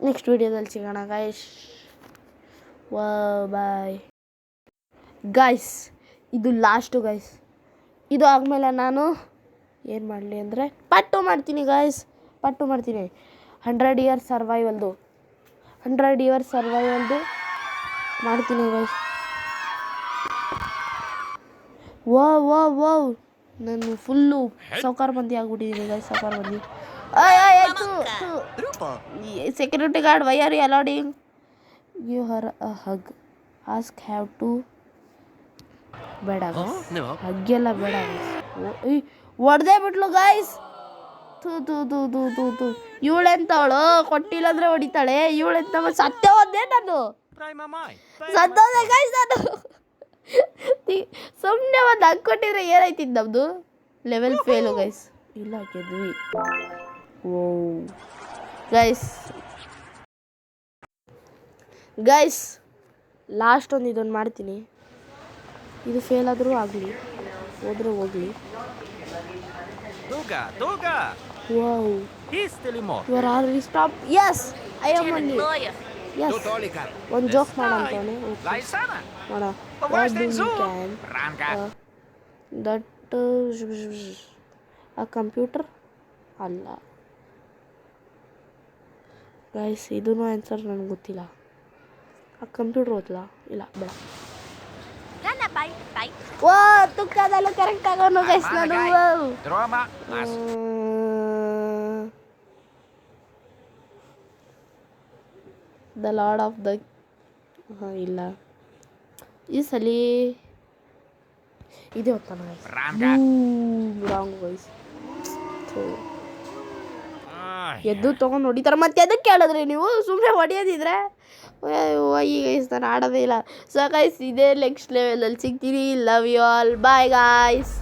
[SPEAKER 1] ನೆಕ್ಸ್ಟ್ ವೀಡಿಯೋದಲ್ಲಿ ಸಿಗೋಣ ಗೈಸ್. Bye guys. ಇದು ಲಾಸ್ಟು ಗೈಸ್. ಇದು ಆದಮೇಲೆ ನಾನು ಏನು ಮಾಡಲಿ ಅಂದರೆ ಪಟ್ಟು ಮಾಡ್ತೀನಿ ಗೈಸ್. 100 ಇಯರ್ಸ್ ಸರ್ವೈವಲ್ದು ಮಾಡ್ತೀನಿ ಗೈಸ್. ವಾವ್ ನಾನು ಫುಲ್ಲು ಸಾವ್ಕಾರ ಮಂದಿ ಆಗ್ಬಿಟ್ಟಿದ್ದೀನಿ guys. Security guard, why are you allowing give her a hug? Ask have to. ಬೇಡ ಹಗ್ಗೆಲ್ಲ ಬೇಡ. ಹೊಡೆದೇ ಬಿಟ್ಲು ಗೈಸ್. ತೂ ತೂ ತೂ ತೂ ತೂ ತೂ ಇವಳೆಂತವಳು ಕೊಟ್ಟಿಲ್ಲ ಅಂದ್ರೆ ಹೊಡಿತಾಳೆ. ಇವಳೆಂತ ಸತ್ಯ ಹೋದೆ ನಾನು.
[SPEAKER 2] Prima mai.
[SPEAKER 1] ಸತ್ತೋದೆ ಗೈಸ್ ನಾನು. ಸುಮ್ಮನೆ ಒಂದು ಹಂಗೆ ಕೊಟ್ಟಿದ್ರೆ ಏನಾಯ್ತಿದ್ದು ನಮ್ಮದು. Level fail guys. ಇಲ್ಲ ಗೆದ್ವಿ. ಓ ಗೈಸ್ ಲಾಸ್ಟ್ ಒಂದು ಇದೊಂದು ಮಾಡ್ತೀನಿ. ಇದು ಫೇಲ್ ಆದರೂ ಆಗಲಿ, ಹೋದ್ರೆ ಹೋಗಲಿ.
[SPEAKER 2] Duga.
[SPEAKER 1] Wow
[SPEAKER 2] Histeli mo.
[SPEAKER 1] You are already stop. Yes I am only. Yes ಒಂದು ಜೋಕ್ ಮಾಡಂತವನೆ.
[SPEAKER 2] Lai sana.
[SPEAKER 1] ಮಾಡ
[SPEAKER 2] Pawasting zoom. Ranka.
[SPEAKER 1] ದಟ್ ಆ ಕಂಪ್ಯೂಟರ್ ಅಲ್ಲ ಗೈಸ್. ಇದೂ ಆನ್ಸರ್ ನನಗೆ ಗೊತ್ತಿಲ್ಲ. ಆ ಕಂಪ್ಯೂಟರ್ ಓದ್ಲಾ? ಇಲ್ಲ ಬೇಡ. ಓ ತುಕ್ಕದಲ್ಲೂ ಕರೆಕ್ಟ್ ಆಗೋನು ಗೈಸ್ ನಾನು.
[SPEAKER 2] Droma. Mas.
[SPEAKER 1] The lord of the ಇಲ್ಲ ಈ ಸಲ ಇದೇ ಹೊತ್ತಾನ ಗೈಸ್.
[SPEAKER 2] Ranka.
[SPEAKER 1] Wrong guys.
[SPEAKER 2] Ay.
[SPEAKER 1] ಎದ್ದು ತೊಗೊಂಡು ಹೊಡಿತಾರೆ. ಮತ್ತೆ ಎದಕ್ಕೆ ಕೇಳಿದ್ರಿ ನೀವು? ಸುಮ್ಮನೆ ಹೊಡೆಯೋದಿದ್ರೆ ಈ ಗೈಸ್ ನಾನು ಆಡೋದೇ ಇಲ್ಲ. ಸೊ ಗೈಸ್ ಇದೇ ನೆಕ್ಸ್ಟ್ ಲೆವೆಲಲ್ಲಿ ಸಿಗ್ತೀನಿ. Love you all. Bye guys.